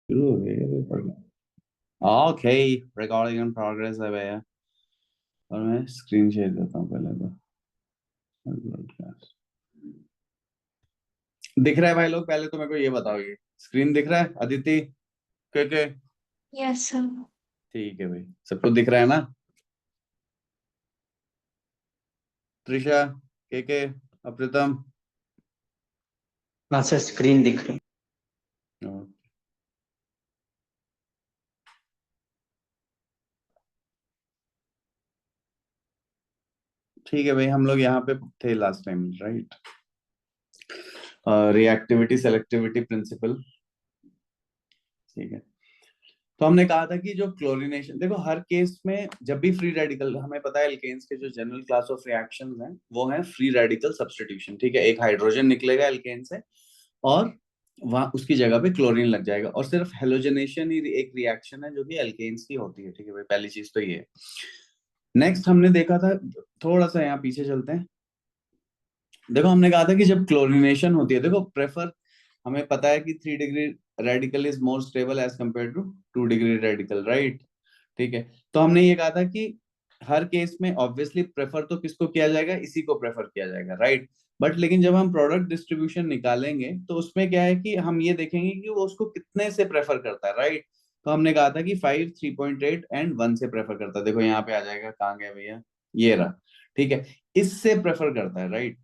शुरू हो गया ये पढ़ना। ओके, रिकॉर्डिंग इन प्रोग्रेस है भैया। और मैं स्क्रीन शेयर करता हूँ पहले तो। दिख रहा है भाई लोग? पहले तो मेरे को ये बताओ, ये स्क्रीन दिख रहा है अदिति के? Yes sir. ठीक है भाई, सबको दिख रहा है ना? त्रिशा, के अप्रितम? हाँ सर, स्क्रीन दिख रही। ठीक है भाई, हम लोग यहाँ पे थे last time, right? Reactivity selectivity principle. ठीक है, तो हमने कहा था कि जो क्लोरीनेशन, देखो हर केस में जब भी फ्री रेडिकल, हमें पता है एल्केन्स के जो जनरल क्लास ऑफ रिएक्शंस हैं वो है फ्री रेडिकल सब्स्टिट्यूशन। ठीक है, एक हाइड्रोजन निकलेगा एल्केन से और वहां उसकी जगह पे क्लोरीन लग जाएगा, और सिर्फ हेलोजनेशन ही एक रिएक्शन है जो कि एल्केन्स की होती है। ठीक है भाई, पहली चीज तो ये है। नेक्स्ट हमने देखा था, थोड़ा सा यहाँ पीछे चलते हैं। देखो हमने कहा था कि जब क्लोरीनेशन होती है, देखो प्रेफर, हमें पता है कि 3 degree radical is more stable as compared to 2 degree radical, right? ठीक है, तो हमने ये कहा था कि हर केस में ऑब्वियसली प्रेफर तो किसको किया जाएगा, इसी को प्रेफर किया जाएगा, राइट? बट लेकिन जब हम प्रोडक्ट डिस्ट्रीब्यूशन निकालेंगे तो उसमें क्या है कि हम ये देखेंगे कि वो उसको कितने से प्रेफर करता है, राइट? तो हमने कहा था कि 5, 3.8 एंड 1 से प्रेफर करता है। देखो यहाँ पे आ जाएगा, कहाँ गया भैया, ये रहा। ठीक है, इससे प्रेफर करता है, राइट?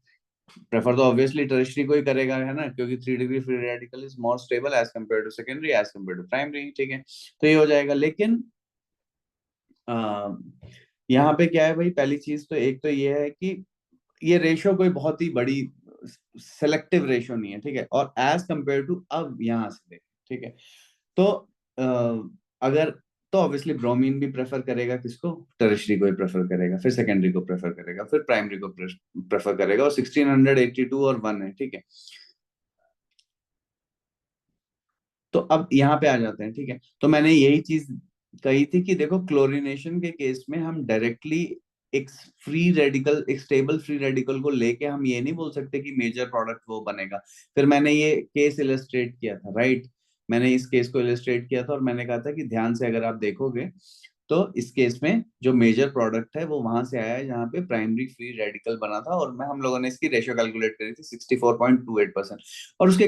प्रेफर तो ऑब्वियसली टर्शियरी को ही करेगा, है ना, क्योंकि 3 degree free radical is more stable as compared to secondary as compared to primary. ठीक है, तो ये हो जाएगा। लेकिन यहाँ पे क्या है भाई, पहली चीज तो एक तो ये है कि ये रेशो कोई बहुत ही बड़ी सेलेक्टिव रेशो नहीं है। ठीक है, और एज कंपेयर टू, अब यहाँ से देखें, ठीक है, तो अगर, तो ऑब्वियसली ब्रोमीन भी प्रेफर करेगा किसको, टर्शियरी को ही प्रेफर करेगा, फिर सेकेंडरी को प्रेफर करेगा, फिर प्राइमरी को प्रेफर करेगा, और 1682 और 1 है। ठीक है, तो अब यहाँ पे आ जाते हैं। ठीक है, तो मैंने यही चीज कही थी कि देखो क्लोरीनेशन के केस में हम डायरेक्टली एक फ्री रेडिकल, एक स्टेबल फ्री रेडिकल को लेके हम ये नहीं बोल सकते कि मेजर प्रोडक्ट वो बनेगा। फिर मैंने ये केस इलस्ट्रेट किया था, राइट? मैंने इस केस को इलस्ट्रेट किया था और मैंने कहा था कि ध्यान से अगर आप देखोगे तो इस केस में जो मेजर प्रोडक्ट है वो वहां से आया है जहाँ पे प्राइमरी फ्री रेडिकल बना था, और मैं हम लोगों ने इसकी रेशियो कैलकुलेट करी थी 64.28%। और उसके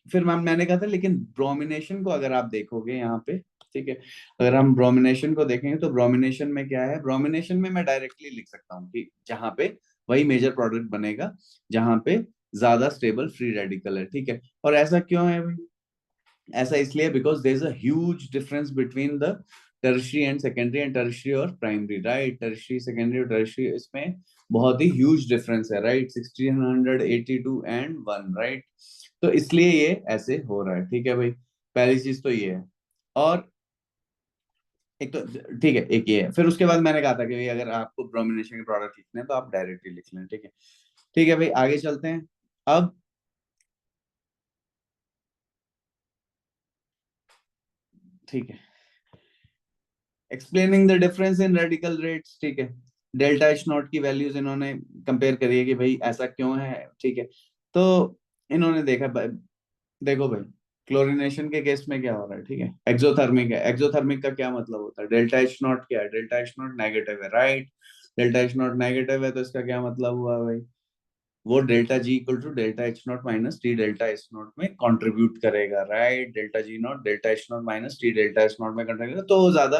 फिर मैंने कहा था, लेकिन ब्रोमिनेशन को अगर आप देखोगे यहाँ पे, ठीक है, अगर हम ब्रोमिनेशन को देखेंगे तो ब्रोमिनेशन में क्या है, ब्रोमिनेशन में मैं डायरेक्टली लिख सकता हूँ कि जहाँ पे वही मेजर प्रोडक्ट बनेगा जहाँ पे ज्यादा स्टेबल फ्री रेडिकल है। ठीक है, और ऐसा क्यों है भाई? ऐसा इसलिए because there is a huge difference between the tertiary and secondary and tertiary और प्राइमरी, राइट? टर्शियरी, सेकेंडरी और टर्शियरी, इसमें बहुत ही ह्यूज डिफरेंस है, राइट? 1682 and 1, right? तो इसलिए ये ऐसे हो रहा है। ठीक है भाई, पहली चीज तो ये है। और एक तो ठीक है, एक ये है। फिर उसके बाद मैंने कहा था कि भाई अगर आपको ब्रोमिनेशन के प्रोडक्ट लिखने हैं तो आप डायरेक्टली लिख लें। ठीक है, ठीक है भाई, आगे चलते हैं। अब ठीक है, explaining the difference in radical rates. ठीक है, डेल्टा एच नॉट की वैल्यूज इन्होंने कंपेयर करी है कि भाई ऐसा क्यों है। ठीक है, तो इन्होंने देखा देखो भाई, क्लोरीनेशन के केस में क्या हो रहा है, ठीक है, एक्सोथर्मिक है। एक्सोथर्मिक का क्या मतलब होता है? डेल्टा एच नॉट क्या है? डेल्टा एच नॉट नेगेटिव है, right? Delta H naught negative है तो इसका क्या मतलब हुआ भाई? वो delta G equal to delta H naught minus T delta H naught में कंट्रीब्यूट करेगा, right? Delta G naught delta H naught minus T delta H naught में कंट्रीब्यूट करेगा, तो वो ज्यादा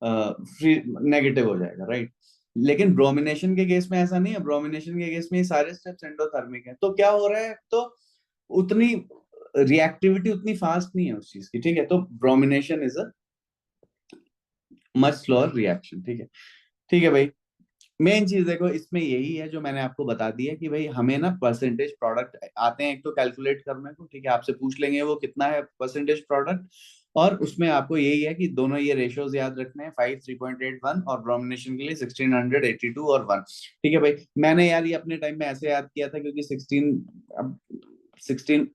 फ्री नेगेटिव हो जाएगा, राइट? लेकिन ब्रोमिनेशन के केस में ऐसा नहीं है। ब्रोमिनेशन के केस में ये सारे स्टेप्स एंडोथर्मिक है, तो क्या हो रहा है, तो उतनी रिएक्टिविटी उतनी फास्ट नहीं है उस चीज की। ठीक है, तो bromination is a much slower reaction. ठीक है, ठीक है भाई, मेन चीज देखो इसमें यही है जो मैंने आपको बता दी है कि भाई हमें ना परसेंटेज प्रोडक्ट आते हैं एक तो कैलकुलेट करने को। ठीक है, आपसे पूछ लेंगे वो कितना है परसेंटेज प्रोडक्ट, और उसमें आपको यही है कि दोनों ये रेशियोज याद रखने हैं, 5, 3.81, और ब्रोमिनेशन के लिए 1682 और 1। ठीक है भाई, मैंने यार ये अपने टाइम में ऐसे याद किया था क्योंकि 16, अब 16,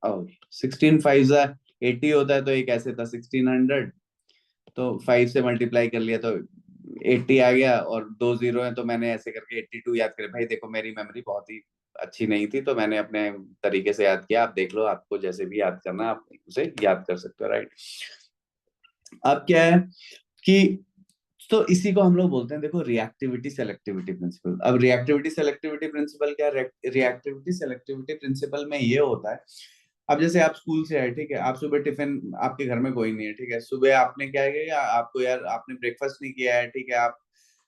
16 5 80 होता है, तो एक ऐसे था 1600, तो 5 से मल्टीप्लाई कर लिया तो 80 आ गया, और 2 जीरो है तो मैंने ऐसे करके 82 याद करे। भाई देखो मेरी मेमोरी बहुत ही अच्छी नहीं थी, तो मैंने अपने तरीके से याद किया। आप देख लो, आपको जैसे भी याद करना है आप उसे याद कर सकते हो, राइट। अब क्या है कि तो इसी को हम लोग बोलते हैं, देखो, रिएक्टिविटी सेलेक्टिविटी प्रिंसिपल। अब रिएक्टिविटी सेलेक्टिविटी प्रिंसिपल क्या है? रिएक्टिविटी सेलेक्टिविटी प्रिंसिपल में ये होता है, अब जैसे आप स्कूल से आए, ठीक है, आप सुबह टिफिन, आपके घर में कोई नहीं है, ठीक है, सुबह आपने क्या किया, आपको यार आपने ब्रेकफास्ट नहीं किया है, ठीक है, आप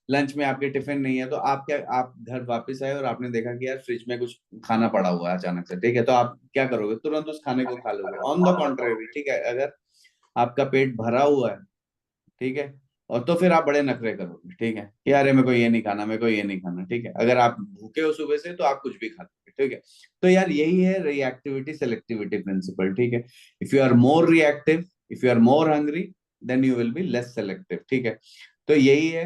लंच में आपके टिफिन नहीं है, तो आप क्या, आप घर वापस आए और आपने देखा कि यार फ्रिज में कुछ खाना पड़ा हुआ है अचानक से, ठीक है, तो आप क्या करोगे? तुरंत उस खाने को खा लोगे। ऑन द कॉन्ट्रेरी, ठीक है, अगर आपका पेट भरा हुआ है, ठीक है, और तो फिर आप बड़े नखरे करोगे, ठीक है, कि अरे मेरे को ये नहीं खाना, मेरे को ये नहीं खाना, ठीक है। अगर आप भूखे हो सुबह से तो आप कुछ भी खा लोगे, ठीक है। तो यार यही है रिएक्टिविटी सेलेक्टिविटी प्रिंसिपल, ठीक है। If you are more reactive, if you are more hungry, then you will be less selective, ठीक है। तो यही है,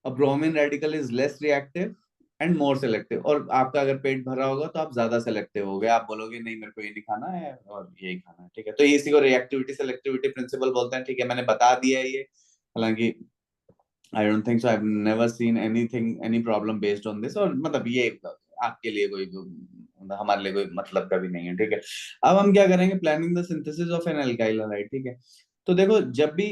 a bromine radical is less reactive and more selective. और आपका अगर पेट भरा होगा तो आप ज्यादा सेलेक्टिव हो गए, आप बोलोगे नहीं मेरे को ये नहीं खाना है और यही खाना है, ठीक है। तो इसी को रिएक्टिविटी सेलेक्टिविटी प्रिंसिपल बोलते हैं, ठीक है। मैंने बता दिया है ये, हालांकि I don't think so, I have never seen anything any problem based on this, और मतलब ये आपके लिए कोई मतलब हमारे लिए कोई मतलब का भी नहीं है, ठीक है। अब हम क्या करेंगे? Planning the synthesis of an alkyl halide, ठीक है। तो देखो, जब भी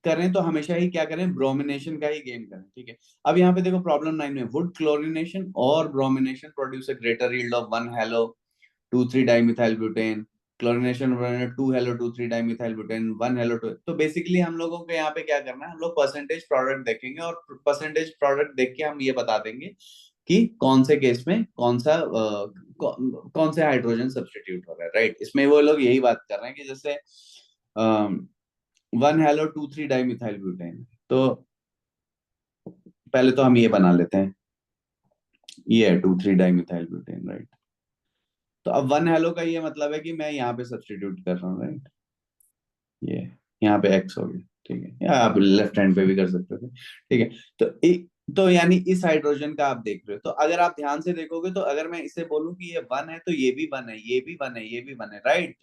करें तो हमेशा ही क्या करें? ब्रोमिनेशन का ही गेम करें, ठीक है। अब यहाँ पे देखो प्रॉब्लम 9 में, वुड क्लोरिनेशन और bromination produce a greater yield of 1 hello 2 3 dimethyl butane, chlorination 2 hello 2 3 dimethyl butane 1 hello 2। तो बेसिकली हम लोगों को यहाँ पे क्या करना है? हम लोग परसेंटेज प्रोडक्ट देखेंगे, और परसेंटेज प्रोडक्ट देख के हम ये बता देंगे कि कौन से केस में कौन सा कौन से हाइड्रोजन सब्स्टिट्यूट हो रहा है, राइट। इसमें वो लोग यही बात कर रहे हैं कि जैसे 1 हेलो 2 3 डाइमिथाइल ब्यूटेन, तो पहले तो हम ये बना लेते हैं, ये है 2 3 डाइमिथाइल ब्यूटेन, राइट। तो अब 1 हेलो का ये मतलब है कि मैं यहाँ पे सब्स्टिट्यूट कर रहा हूँ, राइट। ये यहाँ पे एक्स हो गया, ठीक है, या आप लेफ्ट हैंड पे भी कर सकते थे, ठीक है। तो यानी इस हाइड्रोजन का आप देख रहे हो, तो अगर आप ध्यान से देखोगे, तो अगर मैं इसे बोलूं कि ये 1 है, तो ये भी 1 है, ये भी 1 है, ये भी 1 है, राइट।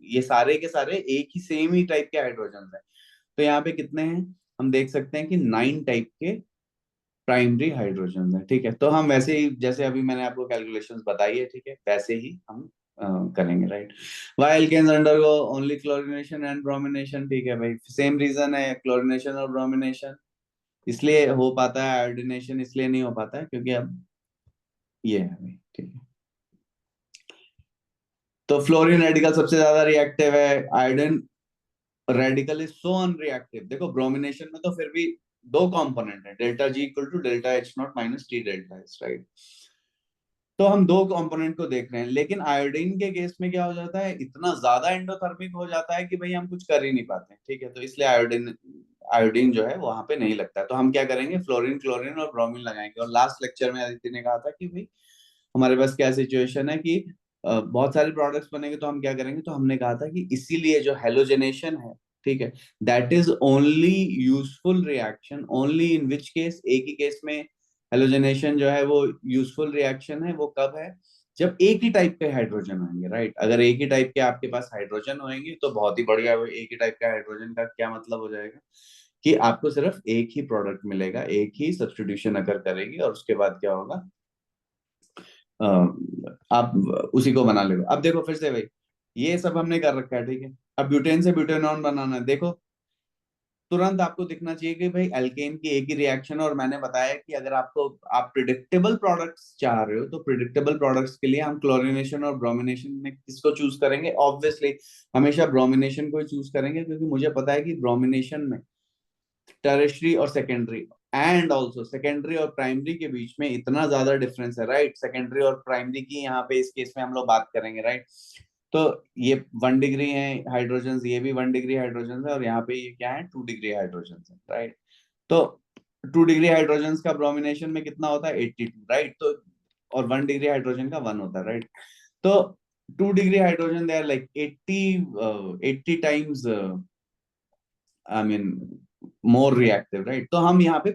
ये सारे के सारे एक ही सेम ही टाइप के हाइड्रोजन है। तो यहाँ पे कितने हैं? हम देख सकते हैं कि 9 टाइप के प्राइमरी हाइड्रोजन है, ठीक है। तो हम वैसे ही, जैसे अभी मैंने आपको कैलकुलेशंस बताई है, ठीक है, वैसे ही हम करेंगे, right. Why alkanes undergo only chlorination and bromination, ठीक है भाई, सेम रीजन है, क्लोरिनेशन और ब्रोमिनेशन इसलिए हो पाता है, आयोडीनेशन इसलिए नहीं हो पाता है, क्योंकि अब ये है भाई, ठीक है। तो फ्लोरीन रेडिकल सबसे ज्यादा रिएक्टिव है, iodine radical is so unreactive. देखो ब्रोमिनेशन में तो फिर भी दो कंपोनेंट है, delta G equal to delta H naught minus T delta H, right. तो हम दो कंपोनेंट को देख रहे हैं, लेकिन आयोडीन के केस में क्या हो जाता है? इतना ज्यादा एंडोथर्मिक हो जाता है कि भाई हम कुछ कर ही नहीं पाते, ठीक है। तो इसलिए आयोडीन आयोडीन जो है वहां पे नहीं लगता है। तो हम क्या करेंगे? फ्लोरीन क्लोरीन और ब्रोमीन लगाएंगे। और लास्ट लेक्चर में आदित्य ने कहा था कि भाई हमारे पास क्या सिचुएशन है कि बहुत सारे प्रोडक्ट्स बनेंगे, तो हम क्या करेंगे? तो हमने कहा था कि इसीलिए जो हेलोजेनेशन है, ठीक है, that is only useful reaction only in which case, एक ही केस में हेलोजेनेशन जो है वो यूजफुल रिएक्शन है, वो कब है? जब एक ही टाइप के हाइड्रोजन होंगे, राइट। अगर एक ही टाइप के आपके पास हाइड्रोजन होंगे तो बहुत ही बढ़िया। एक ही टाइप का हाइड्रोजन का क्या मतलब हो जाएगा कि आपको सिर्फ एक ही प्रोडक्ट मिलेगा, एक ही सब्स्टिट्यूशन अगर करेगी, और उसके बाद क्या होगा? अ, आप उसी को बना लो। अब देखो फिर से भाई, ये सब हमने कर रखा है, ठीक है। अब ब्यूटेन से ब्यूटेनॉन बनाना है, देखो तुरंत आपको दिखना चाहिए कि भाई एल्केन की एक ही रिएक्शन है। और मैंने बताया कि अगर आपको आप प्रिडिक्टेबल प्रोडक्ट्स चाह रहे हो, तो प्रिडिक्टेबल प्रोडक्ट्स के लिए हम क्लोरिनेशन और ब्रोमिनेशन में किसको चूज करेंगे? ऑब्वियसली हमेशा ब्रोमिनेशन को ही चूज करेंगे, क्योंकि मुझे पता है कि ब्रोमिनेशन में टर्शियरी और सेकेंडरी एंड ऑल्सो सेकेंडरी और प्राइमरी के बीच में इतना ज्यादा डिफरेंस है, राइट। सेकेंडरी और प्राइमरी की यहाँ पे इस केस में हम लोग बात करेंगे, राइट। तो ये 1 डिग्री है हाइड्रोजन, ये भी 1 डिग्री हाइड्रोजन है, और यहाँ पे ये क्या है? 2 डिग्री हाइड्रोजन है, राइट। तो 2 डिग्री हाइड्रोजन का ब्रोमिनेशन में कितना होता है? 82, राइट। तो और 1 डिग्री हाइड्रोजन का 1 होता है, राइट। तो 2 degree hydrogen they are like 80 times I mean more reactive, right. तो हम यहाँ पे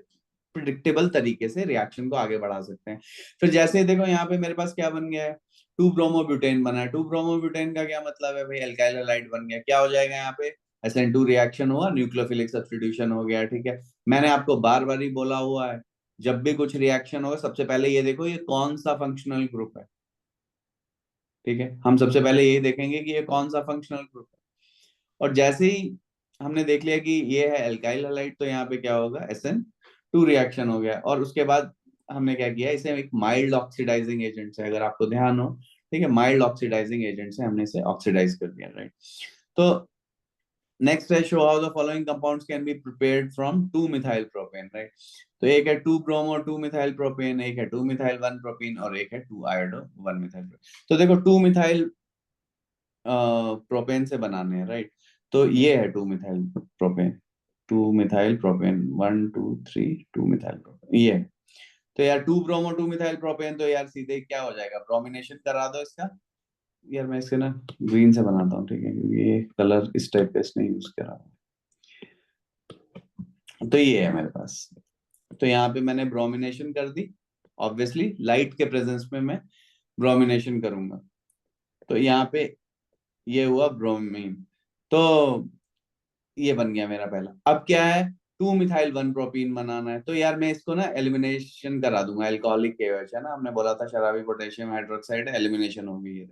प्रिडिक्टेबल तरीके से रिएक्शन को आगे बढ़ा सकते हैं। फिर जैसे देखो यहाँ पे मेरे पास क्या बन गया है? 2 ब्रोमोब्यूटेन बना है। 2 ब्रोमोब्यूटेन का क्या मतलब है भाई? एल्काइल हैलाइड बन गया। क्या हो जाएगा यहाँ पे? SN2 रिएक्शन हुआ, न्यूक्लियोफिलिक सब्स्टिट्यूशन हो गया, ठीक है। मैंने आपको बार बार ही बोला हुआ है जब भी कुछ रिएक्शन होगा सबसे पहले ये देखो ये कौन सा फंक्शनल ग्रुप है, ठीक है। हम सबसे पहले ये देखेंगे कि ये कौन सा फंक्शनल ग्रुप है, और जैसे ही हमने देख लिया कि ये है एल्काइल हैलाइड, तो यहाँ पे क्या होगा, SN2 रिएक्शन हो गया। और उसके बाद हमने क्या किया, इसे एक माइल्ड ऑक्सीडाइजिंग एजेंट से, अगर आपको ध्यान हो, ठीक है, माइल्ड ऑक्सीडाइजिंग एजेंट से हमने इसे ऑक्सीडाइज कर दिया, राइट। तो नेक्स्ट है, show how the following compounds can be prepared from 2 methyl propane, right. तो एक है 2 ब्रोमो 2 मिथाइल प्रोपेन, एक है 2 मिथाइल 1 प्रोपीन, और एक है 2 आयोडो 1 मिथाइल। तो देखो 2 मिथाइल प्रोपेन से बनाने हैं, राइट। तो ये है 2 methyl propane, 2 methyl propane, 1 2 3 2 methyl propane, ये है। तो यार 2 ब्रोमो 2 मिथाइल प्रोपेन, तो यार सीधे क्या हो जाएगा, ब्रोमिनेशन करा दो इसका। यार मैं इसके ना ग्रीन से बनाता हूँ, ठीक है, क्योंकि ये कलर इस टाइप का इसने यूज करा है। तो ये है मेरे पास, तो यहाँ पे मैंने ब्रोमिनेशन कर दी, ऑब्वियसली लाइट के प्रेजेंस में मैं ब्रोमिनेशन करूंगा। तो यहाँ पे ये हुआ ब्रोमीन। तो ये बन गया मेरा पहला। अब क्या है, 2 मिथाइल 1 प्रोपीन बनाना है, तो यार मैं इसको ना एलिमिनेशन करा दूंगा, एल्कोहलिक KOH है ना, हमने बोला था शराबी पोटेशियम हाइड्रोक्साइड, एलिमिनेशन होगी ये।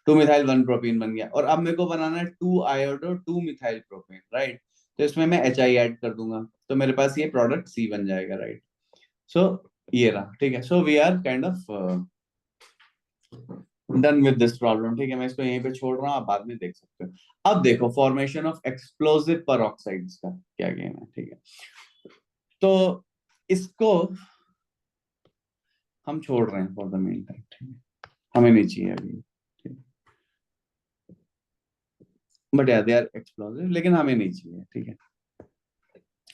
2 मिथाइल 1 प्रोपीन बन गया। और अब मेरे को बनाना है 2 आयोडो 2 मिथाइल प्रोपीन, राइट। तो इसमें मैं HI ऐड कर दूंगा, तो मेरे पास ये प्रोडक्ट C बन जाएगा, राइट। सो ये रहा, ठीक है। So we are kind of done with this problem, ठीक है। मैं इसको यहीं पे छोड़ रहा हूँ, आप बाद में देख सकते हो। अब देखो फॉर्मेशन ऑफ एक्सप्लोसिव पेरोक्साइड्स का क्या गेम है, ठीक है। तो इसको हम छोड़ रहे हैं फॉर द मेन टाइम, ठीक है, हमें नहीं चाहिए अभी, बट यार दे आर एक्सप्लोसिव, लेकिन हमें नहीं चाहिए, ठीक है,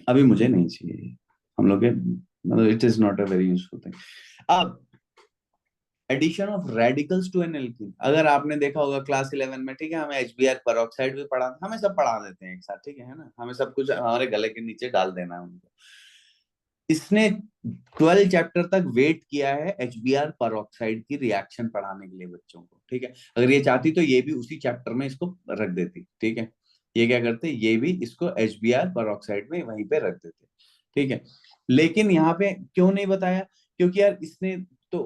अभी मुझे नहीं चाहिए। हम लोग के मतलब it is not a very useful thing. अब addition of radicals to an alkene, अगर आपने देखा होगा क्लास 11 में, ठीक है, हमें HBr पेरोक्साइड भी पढ़ा, हमें सब पढ़ा देते हैं एक साथ, ठीक है ना, हमें सब कुछ हमारे गले के नीचे डाल देना है उनको। इसने 12 चैप्टर तक वेट किया है HBr पेरोक्साइड की रिएक्शन पढ़ाने के लिए बच्चों को, ठीक है। अगर ये चाहती तो ये भी उसी चैप्टर में इसको रख देती, ठीक है। ये क्या करते, ये भी इसको HBr पेरोक्साइड में वहीं पे रख देते, ठीक है। लेकिन यहाँ पे क्यों नहीं बताया, क्योंकि यार इसने तो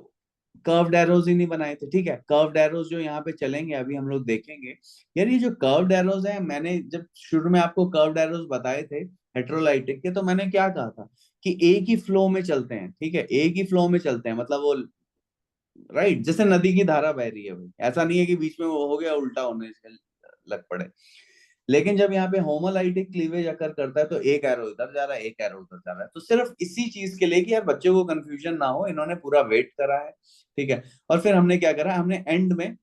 कर्व्ड एरोज ही नहीं बनाए थे, ठीक है। कर्व्ड एरोज जो यहाँ पे चलेंगे अभी हम लोग देखेंगे। यार ये जो कर्व्ड एरोज है, मैंने जब शुरू में आपको कर्व्ड एरोज बताए थे हेट्रोलाइटिक के, तो मैंने क्या कहा था कि एक ही फ्लो में चलते हैं, ठीक है, एक ही फ्लो में चलते हैं, मतलब वो राइट जैसे नदी की धारा बह रही है भाई, ऐसा नहीं है कि बीच में वो हो गया उल्टा होने से लग पड़े। लेकिन जब यहाँ पे होमोलाइटिक क्लीवेज अकर करता है, तो एक एरो इधर जा रहा है, एक एरो उधर जा रहा है, तो सिर्फ इसी चीज के लिए कि यार बच्चों को कंफ्यूजन ना हो, इन्होंने पूरा वेट करा है, ठीक है। और फिर हमने क्या करा, हमने एंड में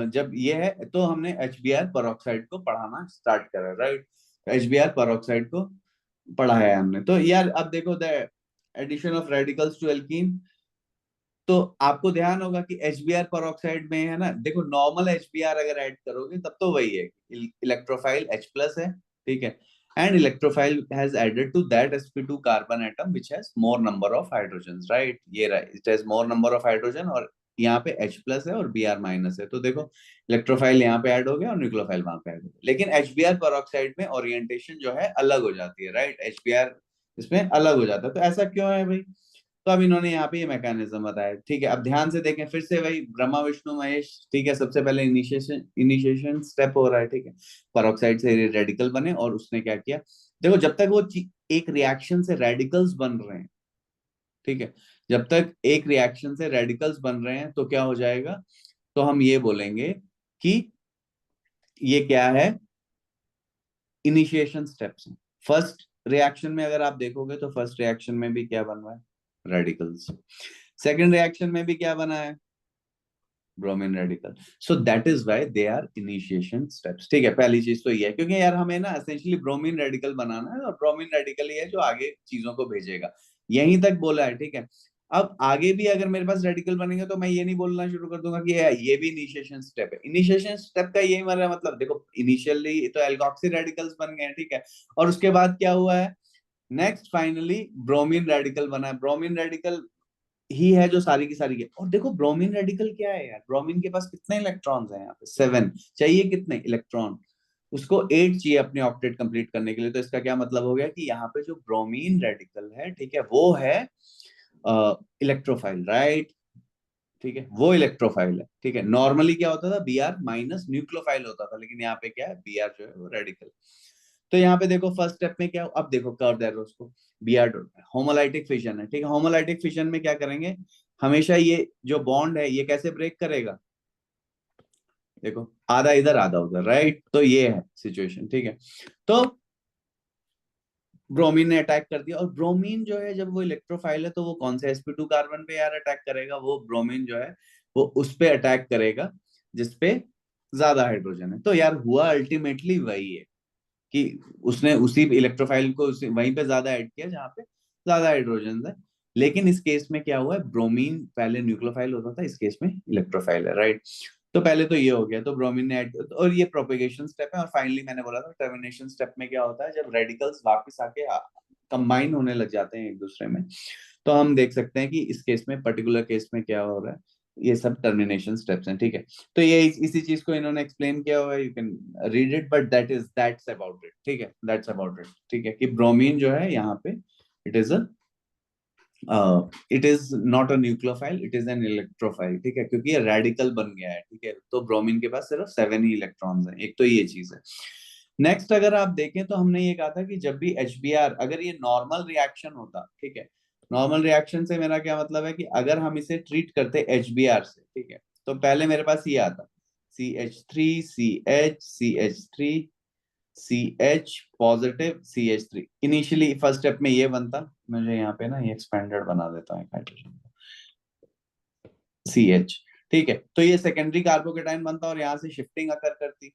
जब ये है तो हमने HBr पेरोक्साइड को पढ़ाना स्टार्ट करा, राइट। HBr पेरोक्साइड को पढ़ाया है हमने। तो यार अब देखो the addition of radicals to alkene, तो आपको ध्यान होगा कि HBr पेरोक्साइड में है ना, देखो नॉर्मल HBr अगर ऐड करोगे तब तो वही है, इलेक्ट्रोफाइल H+ है, ठीक है। And electrophile has added to that sp2 carbon atom which has more number of hydrogen, right. ये it has more number of hydrogen, और यहाँ पे H+ है और Br- है, तो देखो इलेक्ट्रोफाइल यहाँ पे ऐड हो गया और न्यूक्लियोफाइल वहां पे ऐड हो गया। लेकिन HBr पेरोक्साइड में ओरिएंटेशन जो है अलग हो जाती है, राइट। HBr इसमें अलग हो जाता है, तो ऐसा क्यों है भाई। तो अब इन्होंने यहाँ पे ये मैकेनिज्म बताया, ठीक है। अब ध्यान से देखें फिर से वही ब्रह्मा विष्णु महेश, ठीक है। सबसे पहले इनिशिएशन स्टेप हो रहा है, ठीक है। पेरोक्साइड से रेडिकल बने, और उसने क्या किया, देखो जब तक वो एक रिएक्शन से रेडिकल्स बन रहे हैं, ठीक है, जब तक एक रिएक्शन से रेडिकल्स बन रहे हैं तो क्या हो जाएगा, तो हम ये बोलेंगे कि ये क्या है, इनिशिएशन स्टेप्स हैं। फर्स्ट रिएक्शन में अगर आप देखोगे तो फर्स्ट रिएक्शन में भी क्या बन रहा है, रेडिकल्स। सेकेंड रिएक्शन में भी क्या बना है, bromine radical. So that is why they are initiation steps, ठीक है। पहली चीज तो ये है, क्योंकि यार हमें ना एसेंशियली ब्रोमीन रेडिकल बनाना है, और ब्रोमीन रेडिकल ये है जो आगे चीजों को भेजेगा, यहीं तक बोला है, ठीक है। अब आगे भी अगर मेरे पास रेडिकल बनेंगे तो मैं ये नहीं बोलना शुरू कर दूंगा कि ये भी इनिशिएशन स्टेप है। इनिशिएशन स्टेप का यही मतलब देखो इनिशियली तो एल्कोक्सी रेडिकल्स बन गए हैं, ठीक है, और उसके बाद क्या हुआ है, नेक्स्ट फाइनली ब्रोमीन रेडिकल बना है। ब्रोमीन रेडिकल ही है जो सारी की सारी है। और देखो ब्रोमीन रेडिकल क्या है यार, ब्रोमीन के पास कितने इलेक्ट्रॉन्स हैं यहाँ पे, 7। चाहिए कितने इलेक्ट्रॉन, उसको 8 चाहिए अपने ऑक्टेट कंप्लीट करने के लिए। तो इसका क्या मतलब हो गया कि यहाँ पे जो ब्रोमीन रेडिकल है, ठीक है, वो है इलेक्ट्रोफाइल, राइट। ठीक है, वो इलेक्ट्रोफाइल है। ठीक है, नॉर्मली क्या होता था, Br माइनस न्यूक्लियोफाइल होता था, लेकिन यहाँ पे क्या है, Br जो है वो रेडिकल। तो यहाँ पे देखो फर्स्ट स्टेप में क्या, अब देखो कर्व एरोस को, Br होमोलाइटिक फिशन है, ठीक है, होमोलाइटिक फिशन में क्या करेंगे, हमेशा ये जो बॉन्ड है ये कैसे ब्रेक करेगा, देखो आधा इधर आधा उधर, राइट। तो ये है सिचुएशन, ठीक है। तो ब्रोमीन ने अटैक कर दिया, और ब्रोमीन जो है जब वो इलेक्ट्रोफाइल है तो वो कौन से sp2 कार्बन पे यार अटैक करेगा, वो ब्रोमीन जो है वो उस पे अटैक करेगा जिसपे ज्यादा हाइड्रोजन है। तो यार हुआ अल्टीमेटली वही है कि उसने उसी इलेक्ट्रोफाइल को वहीं पे ज्यादा ऐड किया जहाँ पे ज्यादा हाइड्रोजन है। लेकिन इस केस में क्या हुआ है, ब्रोमीन पहले न्यूक्लियोफाइल होता था, इस केस में इलेक्ट्रोफाइल है, राइट। तो पहले तो ये हो गया, तो ब्रोमीन ने ऐड, और ये प्रोपेगेशन स्टेप है। और फाइनली मैंने बोला था टर्मिनेशन स्टेप में क्या होता है, जब रेडिकल्स वापस आके कंबाइन होने लग जाते हैं एक दूसरे में, तो हम देख सकते हैं कि इस केस में, पर्टिकुलर केस में क्या हो रहा है, ये सब टर्मिनेशन स्टेप्स हैं, ठीक है। तो ये इसी चीज को इन्होंने एक्सप्लेन किया हुआ है, you can read it, but that's about it, ठीक है, दैट्स अबाउट इट, ठीक है, कि ब्रोमीन जो है यहाँ पे it is a it is not a nucleophile, it is an electrophile, ठीक है, क्योंकि ये रेडिकल बन गया है, ठीक है। तो ब्रोमीन के पास सिर्फ 7 ही इलेक्ट्रॉन्स हैं, एक तो ये चीज है। नेक्स्ट अगर आप देखें तो हमने ये कहा था कि जब भी HBr, अगर ये नॉर्मल रिएक्शन होता, ठीक है, नॉर्मल रिएक्शन से मेरा क्या मतलब है कि अगर हम इसे ट्रीट करते HBr से, ठीक है, तो पहले मेरे पास ये आता CH3 CH CH3 CH positive CH3। Initially first step में ये बनता, मुझे यहाँ पे ना ये एक्सपेंडेड बना देता हूँ हाइड्रोजन CH, ठीक है। तो ये सेकेंडरी कार्बोकेटाइन बनता और यहाँ से शिफ्टिंग अकर करती,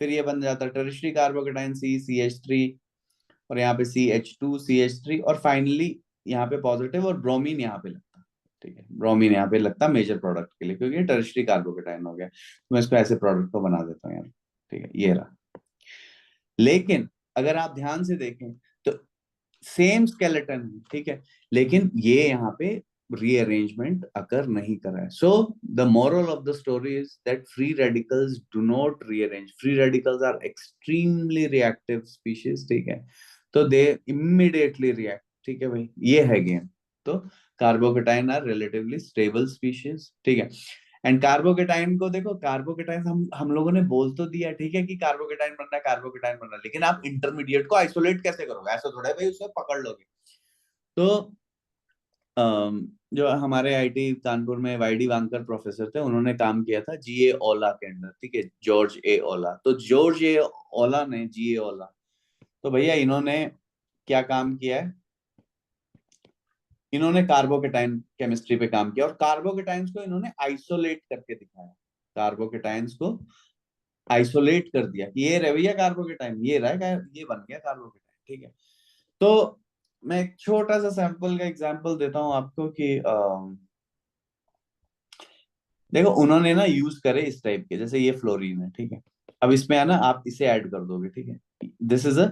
फिर ये बन जाता टर्शियरी कार्बोकेटाइन CH3, और यहाँ पे CH2 CH3, और फाइनली यहाँ पे पॉजिटिव, और ब्रोमीन यहाँ पे लगता, ठीक है, ब्रोमीन यहाँ पे लगता मेजर प्रोडक्ट के लिए, क्योंकि टर्शियरी कार्बोकेटाइन हो गया। तो मैं इसको ऐसे प्रोडक्ट को बना देता हूँ यार, ठीक है, ये रहा। लेकिन अगर आप ध्यान से देखें तो सेम स्केलेटन है, ठीक है, लेकिन ये यहाँ पे रीअरेंजमेंट अकर नहीं करा है। So the moral of the story is that free radicals do not rearrange, free radicals are extremely reactive species, ठीक है, तो दे इमीडिएटली रिएक्ट, ठीक है भाई, ये है गेम। तो carbocation are relatively stable species, ठीक है। एंड कार्बोकेटाइन को देखो, कार्बोकेटाइन हम लोगों ने बोल तो दिया, ठीक है, कि कार्बोकेटाइन बनना है, कार्बोकेटाइन बनना है, लेकिन आप इंटरमीडिएट को आइसोलेट कैसे करोगे, ऐसा थोड़ा है भाई उसे पकड़ लोगे। तो जो हमारे आईटी कानपुर में वाईडी वांकर प्रोफेसर थे, उन्होंने काम किया था जीए ओला के अंदर, ठीक है, जॉर्ज ए ओला। तो जॉर्ज ए ओला ने, जीए ओला, तो भैया इन्होंने क्या काम किया है, इन्होंने कार्बोकेटाइन केमिस्ट्री पे काम किया, और कार्बोकेटाइंस को इन्होंने आइसोलेट करके दिखाया, कार्बोकेटाइंस को आइसोलेट कर दिया कि ये रवैया कार्बोकेटाइन, ये रहा, ये बन गया कार्बोकेटाइन, ठीक है। तो मैं एक छोटा सा सैंपल का एग्जांपल देता हूं आपको कि देखो उन्होंने ना यूज करे इस टाइप के, जैसे ये फ्लोरीन है, ठीक है, अब इसमें है ना आप इसे ऐड कर दोगे, ठीक है, this is a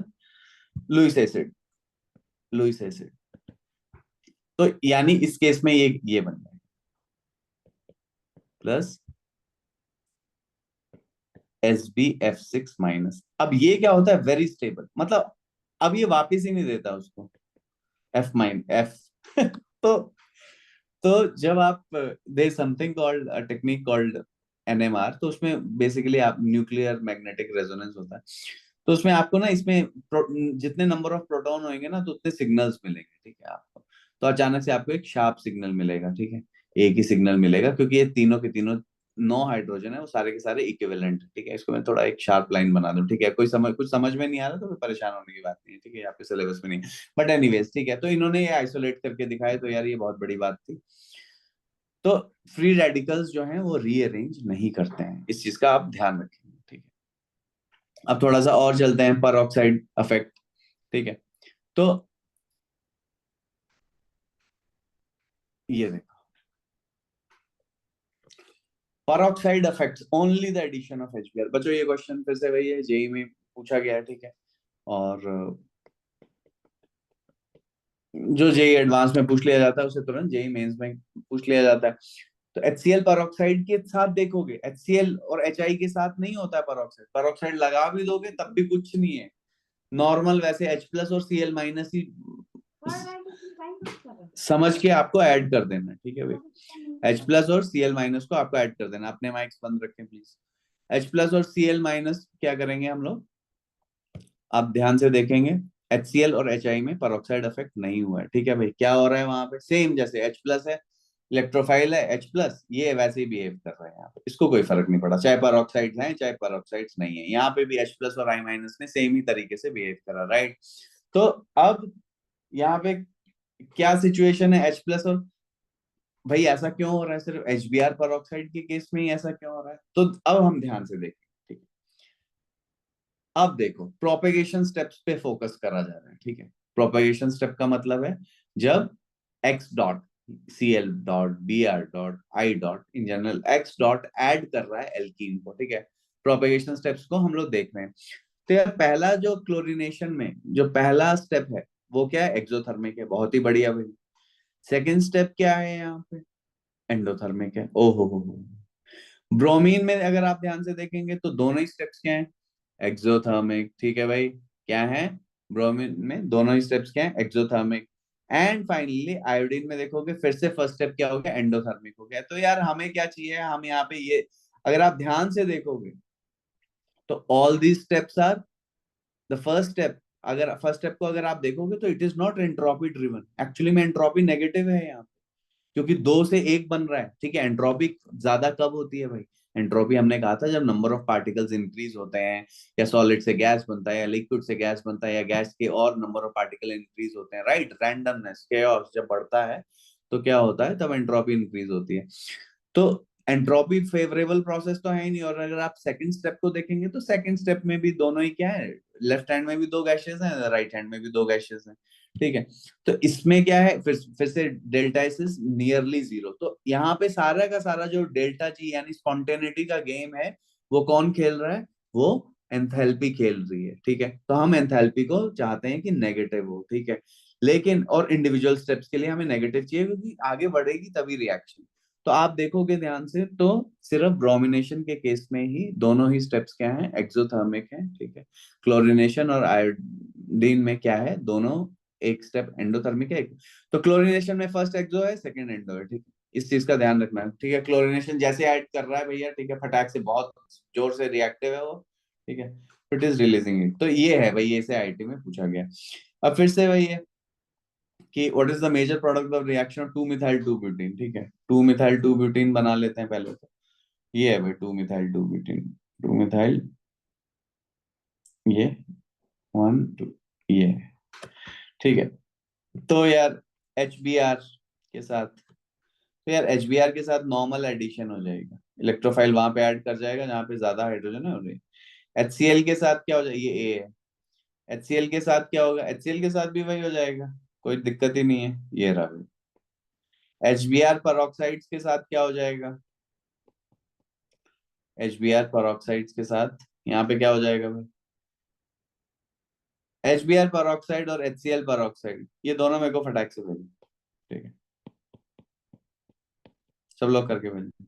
Lewis acid, Lewis acid. तो यानी इस केस में ये बन जाएगा प्लस SbF6 माइनस। अब ये क्या होता है, वेरी स्टेबल, मतलब अब ये वापिस ही नहीं देता उसको, F। तो जब आप, there something called technique called NMR, तो उसमें बेसिकली आप न्यूक्लियर मैग्नेटिक रेजोनेंस होता है। तो उसमें आपको ना, इसमें जितने नंबर ऑफ प्रोटॉन होंगे ना, तो उतने सिग्नल्स मिलेंगे, ठीक है आपको। तो अचानक से आपको एक शार्प सिग्नल मिलेगा, ठीक है, एक ही सिग्नल मिलेगा, क्योंकि ये तीनों के तीनों 9 हाइड्रोजन है, वो सारे के सारे इक्विवेलेंट, ठीक है। इसको मैं थोड़ा एक शार्प लाइन बना दूं, ठीक है, कुछ समझ में नहीं आ रहा तो कोई परेशान होने की बात नहीं है, ठीक है, आपके सिलेबस में नहीं, बट एनीवेज, ठीक है। तो इन्होंने ये आइसोलेट करके दिखाया, तो यार ये बहुत बड़ी बात थी। तो फ्री रेडिकल्स जो हैं वो रीअरेंज नहीं करते हैं, इस चीज का आप ध्यान रखेंगे, ठीक है। अब थोड़ा सा और चलते हैं, पर ऑक्साइड इफेक्ट, ठीक है। तो ये देखो, peroxide affects only the addition of HBr। बच्चों ये क्वेश्चन फिर से वही है, जेई में पूछा गया है, ठीक है, और जो जेई एडवांस में पूछ लिया जाता है उसे तुरंत जेई मेंस में पूछ लिया जाता है। तो HCl पेरोक्साइड के साथ देखोगे, HCl और HI के साथ नहीं होता है पेरोक्साइड, पेरोक्साइड लगा भी दोगे तब भी कुछ नहीं है, नॉर्मल वैसे H प्लस और Cl माइनस ही समझ के आपको ऐड कर देना है, ठीक है भाई। H प्लस और Cl माइनस को आपको ऐड कर देना। अपने माइक्स बंद रखें प्लीज। H प्लस और Cl माइनस क्या करेंगे हम लोग, आप ध्यान से देखेंगे, HCl और HI में पेरोक्साइड इफेक्ट नहीं हुआ है, ठीक है भाई। क्या हो रहा है वहां पे, सेम जैसे H प्लस है, इलेक्ट्रोफाइल है H प्लस, ये वैसे ही बिहेव कर रहे हैं यहाँ पे, इसको कोई फर्क नहीं पड़ा चाहे पेरोक्साइड्स हैं चाहे पेरोक्साइड्स नहीं है, यहाँ पे भी H प्लस और I माइनस ने सेम ही तरीके से बिहेव करा, राइट। तो अब यहाँ पे क्या सिचुएशन है, H प्लस और, भाई ऐसा क्यों हो रहा है सिर्फ HBr पेरोक्साइड के केस में ही ऐसा क्यों हो रहा है, तो अब हम ध्यान से देखें, ठीक है। अब देखो प्रोपेगेशन स्टेप्स पे फोकस करा जा रहा है, ठीक है। प्रोपेगेशन स्टेप का मतलब है जब x dot Cl dot Br dot I dot in general x dot add कर रहा है एल्कीन को, ठीक है। प्रोपेगेशन स्टेप्स को हम लोग देख रहे हैं। तो यार पहला जो क्लोरीनेशन में जो पहला स्टेप है वो क्या है, एक्सोथर्मिक है, बहुत ही बढ़िया भाई। सेकेंड स्टेप क्या है यहाँ पे, एंडोथर्मिक है। ओहो हो। ब्रोमीन में अगर आप ध्यान से देखेंगे तो दोनों ही स्टेप्स क्या है, एक्सोथर्मिक, ठीक है भाई। क्या है, ब्रोमीन में दोनों ही स्टेप्स क्या है, एक्सोथर्मिक। एंड फाइनली आयोडीन में देखोगे फिर से फर्स्ट स्टेप क्या हो गया, एंडोथर्मिक हो गया। तो यार हमें क्या चाहिए, हम यहाँ पे ये, अगर आप ध्यान से देखोगे तो all these steps are the first step. अगर फर्स्ट स्टेप को अगर आप देखोगे तो it is not entropy driven, actually में एंट्रोपी नेगेटिव है यहाँ, क्योंकि दो से एक बन रहा है, ठीक है। एंट्रोपी ज्यादा कब होती है भाई, एंट्रोपी हमने कहा था जब नंबर ऑफ पार्टिकल्स इंक्रीज होते हैं, या सॉलिड से गैस बनता है, या लिक्विड से गैस बनता है, या गैस के और नंबर ऑफ पार्टिकल इंक्रीज होते हैं, राइट। रैंडमनेस केओस जब बढ़ता है तो क्या होता है, तब एंट्रोपी इंक्रीज होती है। तो एंट्रोपी फेवरेबल प्रोसेस तो है ही नहीं। और अगर आप सेकंड स्टेप को देखेंगे तो सेकंड स्टेप में भी दोनों ही क्या है, लेफ्ट हैंड में भी दो गैसेस हैं, राइट हैंड में भी दो गैसेस हैं, ठीक है। तो इसमें क्या है, फिर से delta S is nearly zero. तो यहाँ पे सारा का सारा जो डेल्टा जी यानी स्पॉन्टेनिटी का गेम है, वो कौन खेल रहा है, वो एंथैल्पी खेल रही है, ठीक है। तो हम एंथैल्पी को चाहते हैं कि नेगेटिव हो, ठीक है। लेकिन और इंडिविजुअल स्टेप्स के लिए हमें नेगेटिव चाहिए, क्योंकि आगे बढ़ेगी तभी रिएक्शन। तो आप देखोगे ध्यान से तो सिर्फ ब्रोमिनेशन के केस में ही दोनों ही स्टेप्स क्या हैं, एक्सोथर्मिक है, ठीक है। क्लोरीनेशन और आयोडीन में क्या है, दोनों एक स्टेप एंडोथर्मिक है। तो क्लोरीनेशन में फर्स्ट एक्सो है, सेकंड एंडो है, ठीक है। इस चीज का ध्यान रखना है, ठीक है। क्लोरीनेशन जैसे ऐड कर रहा है भैया, ठीक है, फटाक से बहुत जोर से रिएक्टिव है वो, ठीक है। It is releasing it. तो ये है भाई, ये से आईटी में पूछा गया। अब फिर से वही है कि what is the major product of reaction of 2 methyl 2 butene, ठीक है। 2 मिथाइल 2 ब्यूटीन बना लेते हैं पहले तो। ये है भाई 2 मिथाइल 2 ब्यूटीन, 2 मिथाइल, ये 1 2, ये है, ठीक है। तो यार एच बी आर के साथ, तो यार एच बी आर के साथ नॉर्मल एडिशन हो जाएगा, इलेक्ट्रोफाइल वहां पे ऐड कर जाएगा जहां पे ज्यादा हाइड्रोजन है, हो रही। HCl के साथ क्या हो जाएगा, ये ए है। HCl के साथ क्या होगा, HCl के साथ भी वही हो जाएगा, कोई दिक्कत ही नहीं है, ये रहा भाई। HBr peroxides के साथ क्या हो जाएगा, HBr peroxides के साथ यहाँ पे क्या हो जाएगा भाई, HBr peroxide और HCl peroxide, ये दोनों मेरे को फटाक से भेजो, ठीक है। सब लोग करके भेजो।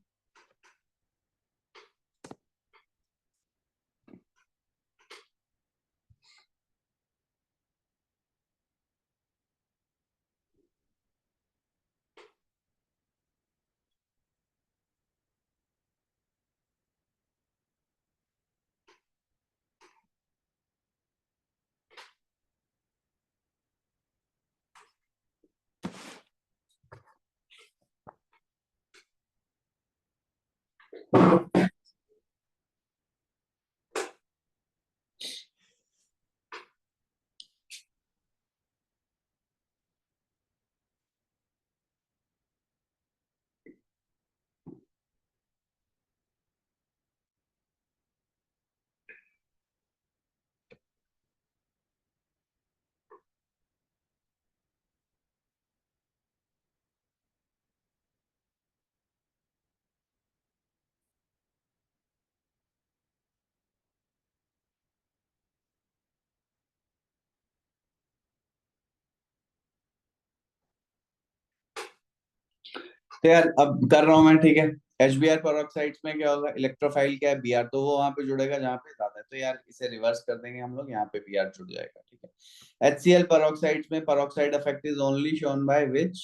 तो यार अब कर रहा हूँ मैं, ठीक है। HBr पेरोक्साइड्स में क्या होगा, इलेक्ट्रोफाइल क्या है, Br, तो वो वहां पे जुड़ेगा जहाँ पे ज्यादा है, तो यार इसे रिवर्स कर देंगे हम लोग, यहाँ पे Br जुड़ जाएगा, ठीक है। HCl पेरोक्साइड्स में peroxide effect is only shown by which,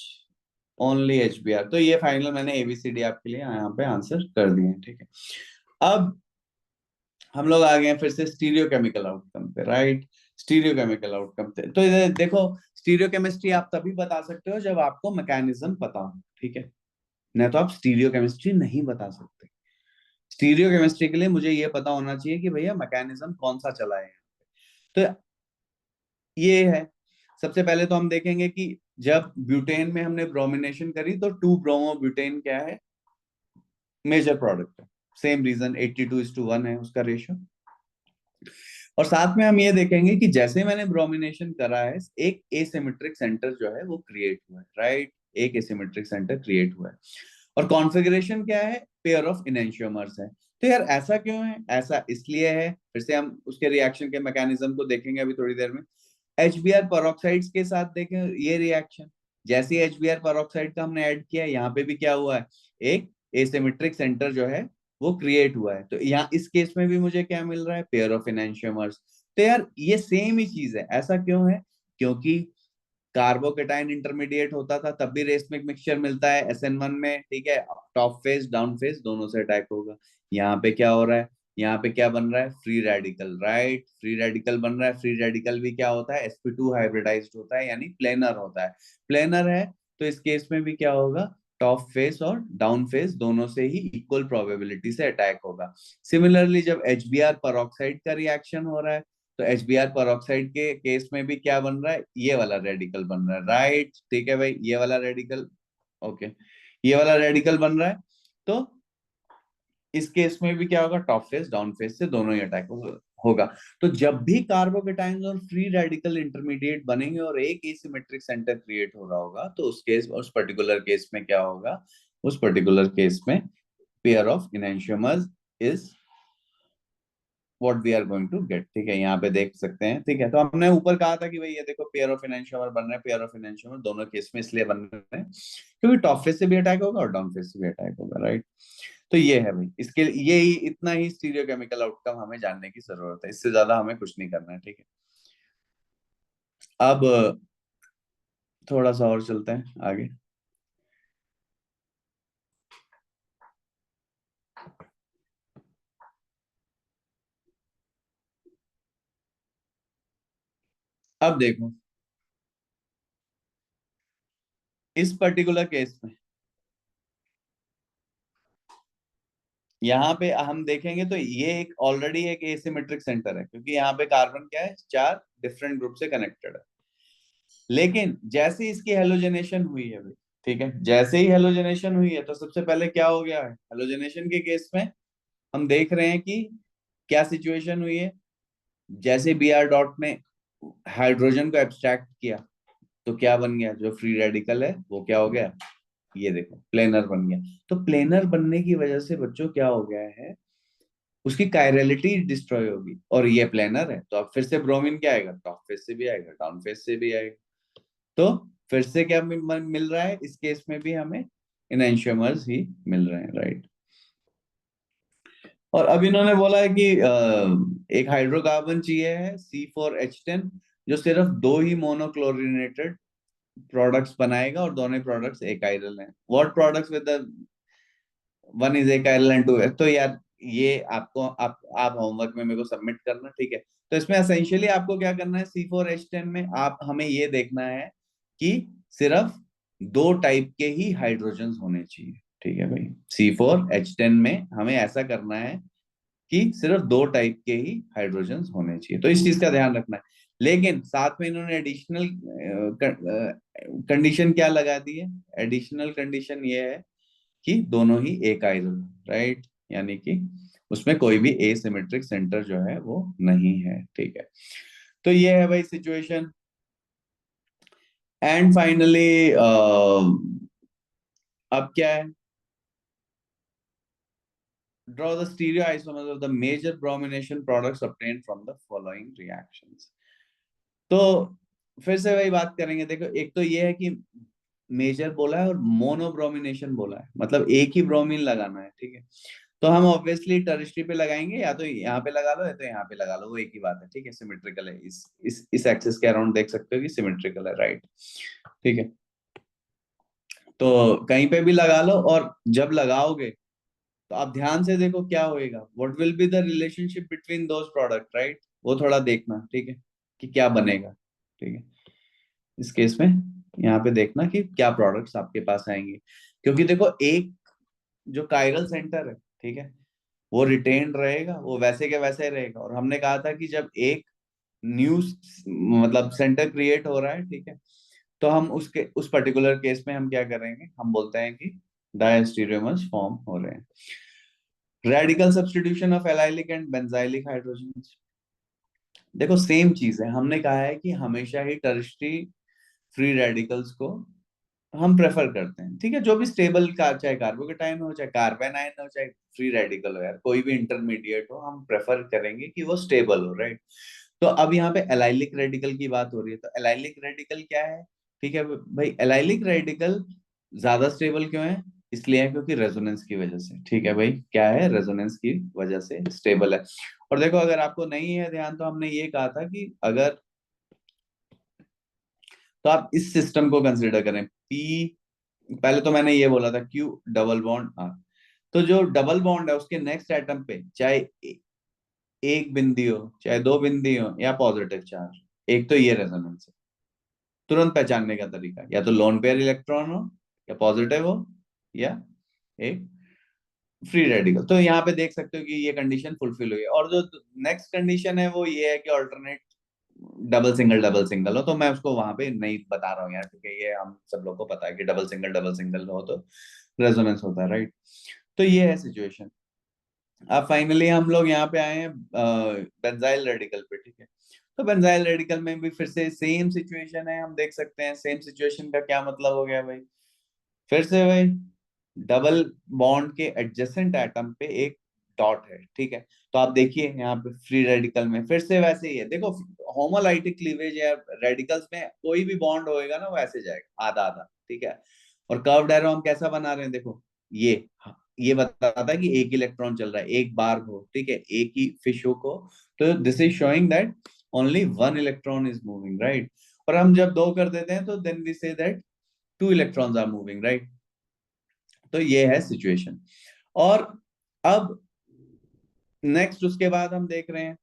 only HBr। तो ये फाइनल मैंने ABCD आपके लिए यहाँ पे आंसर कर दिए हैं, ठीक है। अब हम लोग आ गए हैं फिर से स्टीरियो केमिकल आउटकम पे, राइट। स्टीरियो केमिकल आउटकम पे तो इधर देखो, स्टीरियो केमिस्ट्री आप तभी बता सकते हो जब आपको मैकेनिज्म पता हो, ठीक है। नहीं तो आप स्टीरियो केमिस्ट्री नहीं बता सकते। स्टीरियो केमिस्ट्री के लिए मुझे ये पता होना चाहिए कि भैया मैकेनिज्म कौन सा चला है। तो ये है, सबसे पहले तो हम देखेंगे कि जब ब्यूटेन में हमने ब्रोमिनेशन करी तो 2 ब्रोमो ब्यूटेन क्या है, मेजर प्रोडक्ट है। सेम रीजन 82:1 है उसका रेशियो। और साथ में हम ये देखेंगे कि जैसे मैंने ब्रोमिनेशन करा है, एक एसिमेट्रिक सेंटर जो है वो क्रिएट हुआ है, राइट। एक एसिमेट्रिक सेंटर क्रिएट हुआ है। और कॉन्फ़िगरेशन क्या है, पेयर ऑफ इनेंशियोमर्स है। तो यार ऐसा क्यों है, ऐसा इसलिए है, फिर से हम उसके रिएक्शन के मैकेनिज्म को देखेंगे अभी थोड़ी देर में। HBr पेरोक्साइड्स के साथ देखें ये रिएक्शन, जैसे HBr पेरोक्साइड का हमने ऐड किया, यहाँ पे भी क्या हुआ है, एक एसिमेट्रिक सेंटर जो है वो क्रिएट हुआ है। तो यहाँ इस केस में भी मुझे क्या मिल रहा है, पेयर ऑफ एनेंशियोमर्स। तो यार ये सेम ही चीज है, ऐसा क्यों है, क्योंकि कार्बोकेटाइन इंटरमीडिएट होता था तब भी रेसमिक मिक्सचर मिलता है SN1 में, ठीक है। टॉप फेज डाउन फेज दोनों से अटैक होगा। यहाँ पे क्या हो रहा है, यहाँ पे क्या बन रहा है, free radical, right. Free radical बन रहा है। फ्री रेडिकल भी क्या होता है, sp2 हाइब्रिडाइज्ड होता है, यानी प्लेनर होता है। प्लेनर है तो इस केस में भी क्या होगा, टॉप फेस और डाउन फेस दोनों से ही इक्वल प्रोबेबिलिटी से अटैक होगा। सिमिलरली जब HBr पेरोक्साइड का रिएक्शन हो रहा है, तो HBr पेरोक्साइड के केस में भी क्या बन रहा है, ये वाला रेडिकल बन रहा है, राइट। ठीक है भाई, ये वाला रेडिकल, ओके, ये वाला रेडिकल बन रहा है। तो इस केस में भी क्या होगा, टॉप फेस डाउन फेस से दोनों ही अटैक होगा। तो जब भी कार्बोकेटाइंस और फ्री रेडिकल इंटरमीडिएट बनेंगे और एक एसिमेट्रिक सेंटर क्रिएट हो रहा होगा, तो उस केस, उस पर्टिकुलर केस में क्या होगा, उस पर्टिकुलर केस में pair of enantiomers is what we are going to get, ठीक है। यहाँ पे देख सकते हैं, ठीक है। तो हमने ऊपर कहा था कि भाई ये देखो पेयर ऑफ इनेंशियोमर बन रहे हैं, पेयर ऑफ इनेंशियोमर दोनों केस में इसलिए बन रहे हैं क्योंकि टॉप फेस से भी अटैक होगा और डाउन फेस से भी अटैक होगा, राइट। तो ये है भाई, इसके ये ही इतना ही स्टीरियोकेमिकल आउटकम हमें जानने की जरूरत है, इससे ज्यादा हमें कुछ नहीं करना है, ठीक है। अब थोड़ा सा और चलते हैं आगे। अब देखो इस पर्टिकुलर केस में, यहाँ पे हम देखेंगे तो ये एक ऑलरेडी एक एसिमेट्रिक सेंटर है, क्योंकि यहाँ पे कार्बन क्या है, 4 डिफरेंट ग्रुप से कनेक्टेड है। लेकिन जैसे इसकी हेलोजनेशन हुई है भाई, ठीक है, जैसे ही हेलोजनेशन हुई है तो सबसे पहले क्या हो गया है, हेलोजनेशन के केस में हम देख रहे हैं कि क्या सिचुएशन हुई है। जैसे Br डॉट ने हाइड्रोजन को एब्स्ट्रैक्ट किया तो क्या बन गया, जो फ्री रेडिकल है वो क्या हो गया, ये देखो प्लेनर बन गया। तो प्लेनर बनने की वजह से बच्चों क्या हो गया है, उसकी कायरलिटी डिस्ट्रॉय होगी, और ये प्लेनर है तो अब फिर से ब्रोमीन क्या आएगा, टॉप फेस से भी आएगा डाउन फेस से भी आएगा। तो फिर से क्या मिल रहा है, इस केस में भी हमें इनएंशियोमर्स ही मिल रहे हैं, राइट। और अब इन्होंने बोला है कि एक हाइड्रोकार्बन चाहिए है C4H10, जो सिर्फ 2 ही मोनोक्लोरिनेटेड प्रोडक्ट्स बनाएगा और दोनों प्रोडक्ट्स एक आयरल हैं। What products with the one is एक आयरल एंड 2, तो यार ये आपको आप होमवर्क में मेरे को सबमिट करना, ठीक है। तो इसमें एसेंशियली आपको क्या करना है, C4H10 में आप हमें ये देखना है कि सिर्फ 2 टाइप के ही हाइड्रोजन होने चाहिए, ठीक है भाई। C4H10 में हमें ऐसा करना है कि सिर्फ 2 टाइप के ही हाइड्रोजन होने चाहिए, तो इस चीज का ध्यान रखना है। लेकिन साथ में इन्होंने एडिशनल कंडीशन क्या लगा दी है, एडिशनल कंडीशन ये है कि दोनों ही एक आयरन, राइट, यानी कि उसमें कोई भी एसिमेट्रिक सेंटर जो है वो नहीं है, ठीक है। तो ये है भाई सिचुएशन। एंड फाइनली अब क्या है, draw the stereoisomers of the major bromination products obtained from the following reactions। तो फिर से वही बात करेंगे, देखो एक तो ये है कि मेजर बोला है और मोनोब्रोमिनेशन बोला है, मतलब एक ही ब्रोमीन लगाना है, ठीक है। तो हम ऑब्वियसली टर्शियरी पे लगाएंगे, या तो यहाँ पे लगा लो या तो यहाँ पे लगा लो, वो एक ही बात है, ठीक है। सिमेट्रिकल है, इस एक्सिस के अराउंड देख सकते हो कि सिमेट्रिकल है, राइट, ठीक है। तो कहीं पे भी लगा लो, और जब लगाओगे तो आप ध्यान से देखो क्या होएगा, what will be the relationship between those product, right, वो थोड़ा देखना, ठीक है, कि क्या बनेगा, ठीक है। इस केस में यहाँ पे देखना कि क्या प्रोडक्ट्स आपके पास आएंगे, क्योंकि देखो एक जो कायरल सेंटर है, ठीक है, वो रिटेन रहेगा, वो वैसे के वैसे ही रहेगा। और हमने कहा था कि जब एक न्यू मतलब सेंटर क्रिएट हो रहा है, ठीक है, तो हम उसके उस पर्टिकुलर केस में हम क्या करेंगे, हम बोलते हैं कि डायस्टीरियोमर्स फॉर्म हो रहे हैं। Radical substitution of allylic and benzylic hydrogen, देखो सेम चीज है, हमने कहा है कि हमेशा ही टर्शियरी फ्री रेडिकल्स को हम प्रेफर करते हैं, ठीक है, जो भी स्टेबल का, चाहे कार्बोकेटाइन हो, चाहे कार्बन आयन हो, चाहे फ्री रेडिकल हो, यार कोई भी इंटरमीडिएट हो, हम प्रेफर करेंगे कि वो स्टेबल हो, राइट। तो अब यहाँ पे एलाइलिक रेडिकल की बात हो रही है, तो एलाइलिक रेडिकल क्या है, ठीक है भाई, एलाइलिक रेडिकल ज्यादा स्टेबल क्यों है, इसलिए है क्योंकि रेजोनेंस की वजह से, ठीक है भाई, क्या है, रेजोनेंस की वजह से स्टेबल है। और देखो अगर आपको नहीं है ध्यान, तो हमने ये कहा था कि अगर, तो आप इस सिस्टम को कंसिडर करें, पी, पहले तो मैंने ये बोला था क्यू डबल बॉन्ड आर, तो जो डबल बॉन्ड है उसके नेक्स्ट एटम पे चाहे एक बिंदी हो, चाहे दो बिंदी हो, या पॉजिटिव चार्ज, एक तो ये रेजोनेंस है, तुरंत पहचानने का तरीका, या तो लोन पेयर इलेक्ट्रॉन हो, या पॉजिटिव हो, या एक फ्री रेडिकल। तो यहाँ पे देख सकते हो कि ये कंडीशन फुलफिल हुई है। और जो नेक्स्ट कंडीशन है वो ये है कि ऑल्टरनेट डबल सिंगल हो, तो मैं उसको वहां पे नहीं बता रहा हूँ यार, ठीक है, ये हम सब लोग को पता है कि डबल सिंगल हो तो रेजोनेंस होता है, राइट। तो ये है सिचुएशन। अब फाइनली हम लोग यहाँ पे आए हैं बेंजाइल रेडिकल पे, ठीक है। तो बेंजाइल रेडिकल में भी फिर से सेम सिचुएशन है, हम देख सकते हैं सेम सिचुएशन का क्या मतलब हो गया भाई, फिर से भाई डबल बॉन्ड के एडजेसेंट एटम पे एक डॉट है, ठीक है। तो आप देखिए यहाँ पे फ्री रेडिकल में फिर से वैसे ही है, देखो होमोलाइटिक क्लीवेज या रेडिकल्स में कोई भी बॉन्ड होएगा ना वो ऐसे जाएगा आधा आधा, ठीक है। और कर्व्ड एरो हम कैसा बना रहे हैं, देखो ये, ये बताता है कि एक इलेक्ट्रॉन चल रहा है, एक बार हो, ठीक है, एक ही फिश हुक हो, तो this is showing that only one electron is moving, right. और हम जब दो कर देते हैं तो then we say that two electrons are moving, right. तो ये है सिचुएशन। और अब नेक्स्ट उसके बाद हम देख रहे हैं,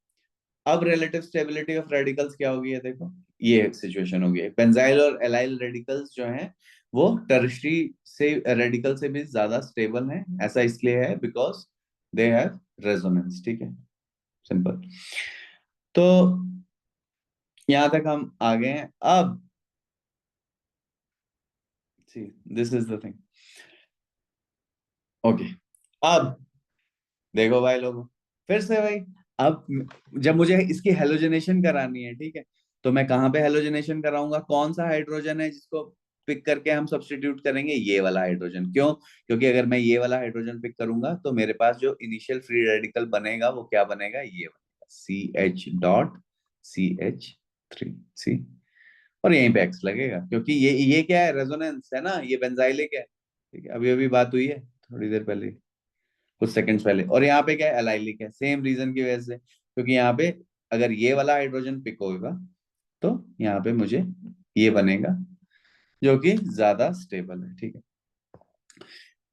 अब रिलेटिव स्टेबिलिटी ऑफ रेडिकल्स क्या होगी है, देखो ये सिचुएशन होगी, बेंजाइल और एलाइल रेडिकल्स जो हैं वो टर्शियरी से रेडिकल से भी ज्यादा स्टेबल हैं, ऐसा इसलिए है बिकॉज दे हैव रेजोनेंस, ठीक है, सिंपल। तो यहां तक हम आ गए हैं। अब see, this is the thing, okay. अब देखो भाई लोगों, फिर से भाई, अब जब मुझे इसकी हेलोजनेशन करानी है, ठीक है, तो मैं कहाँ पे हेलोजनेशन कराऊंगा, कौन सा हाइड्रोजन है जिसको पिक करके हम सब्स्टिट्यूट करेंगे, ये वाला हाइड्रोजन, क्यों, क्योंकि अगर मैं ये वाला हाइड्रोजन पिक करूंगा तो मेरे पास जो इनिशियल फ्री रेडिकल बनेगा वो क्या बनेगा, ये बनेगा CH.CH3, सी, और यहीं पे एक्स लगेगा, क्योंकि ये क्या है, रेजोनेंस है ना, ये बेंजाइलिक है, ठीक है, अभी अभी बात हुई है थोड़ी देर पहले, कुछ सेकंड्स पहले। और यहाँ पे क्या है, एलाइलिक है, सेम रीजन की वजह से, क्योंकि यहाँ पे अगर ये वाला हाइड्रोजन पिक होगा तो यहाँ पे मुझे ये बनेगा जो कि ज्यादा स्टेबल है, ठीक है।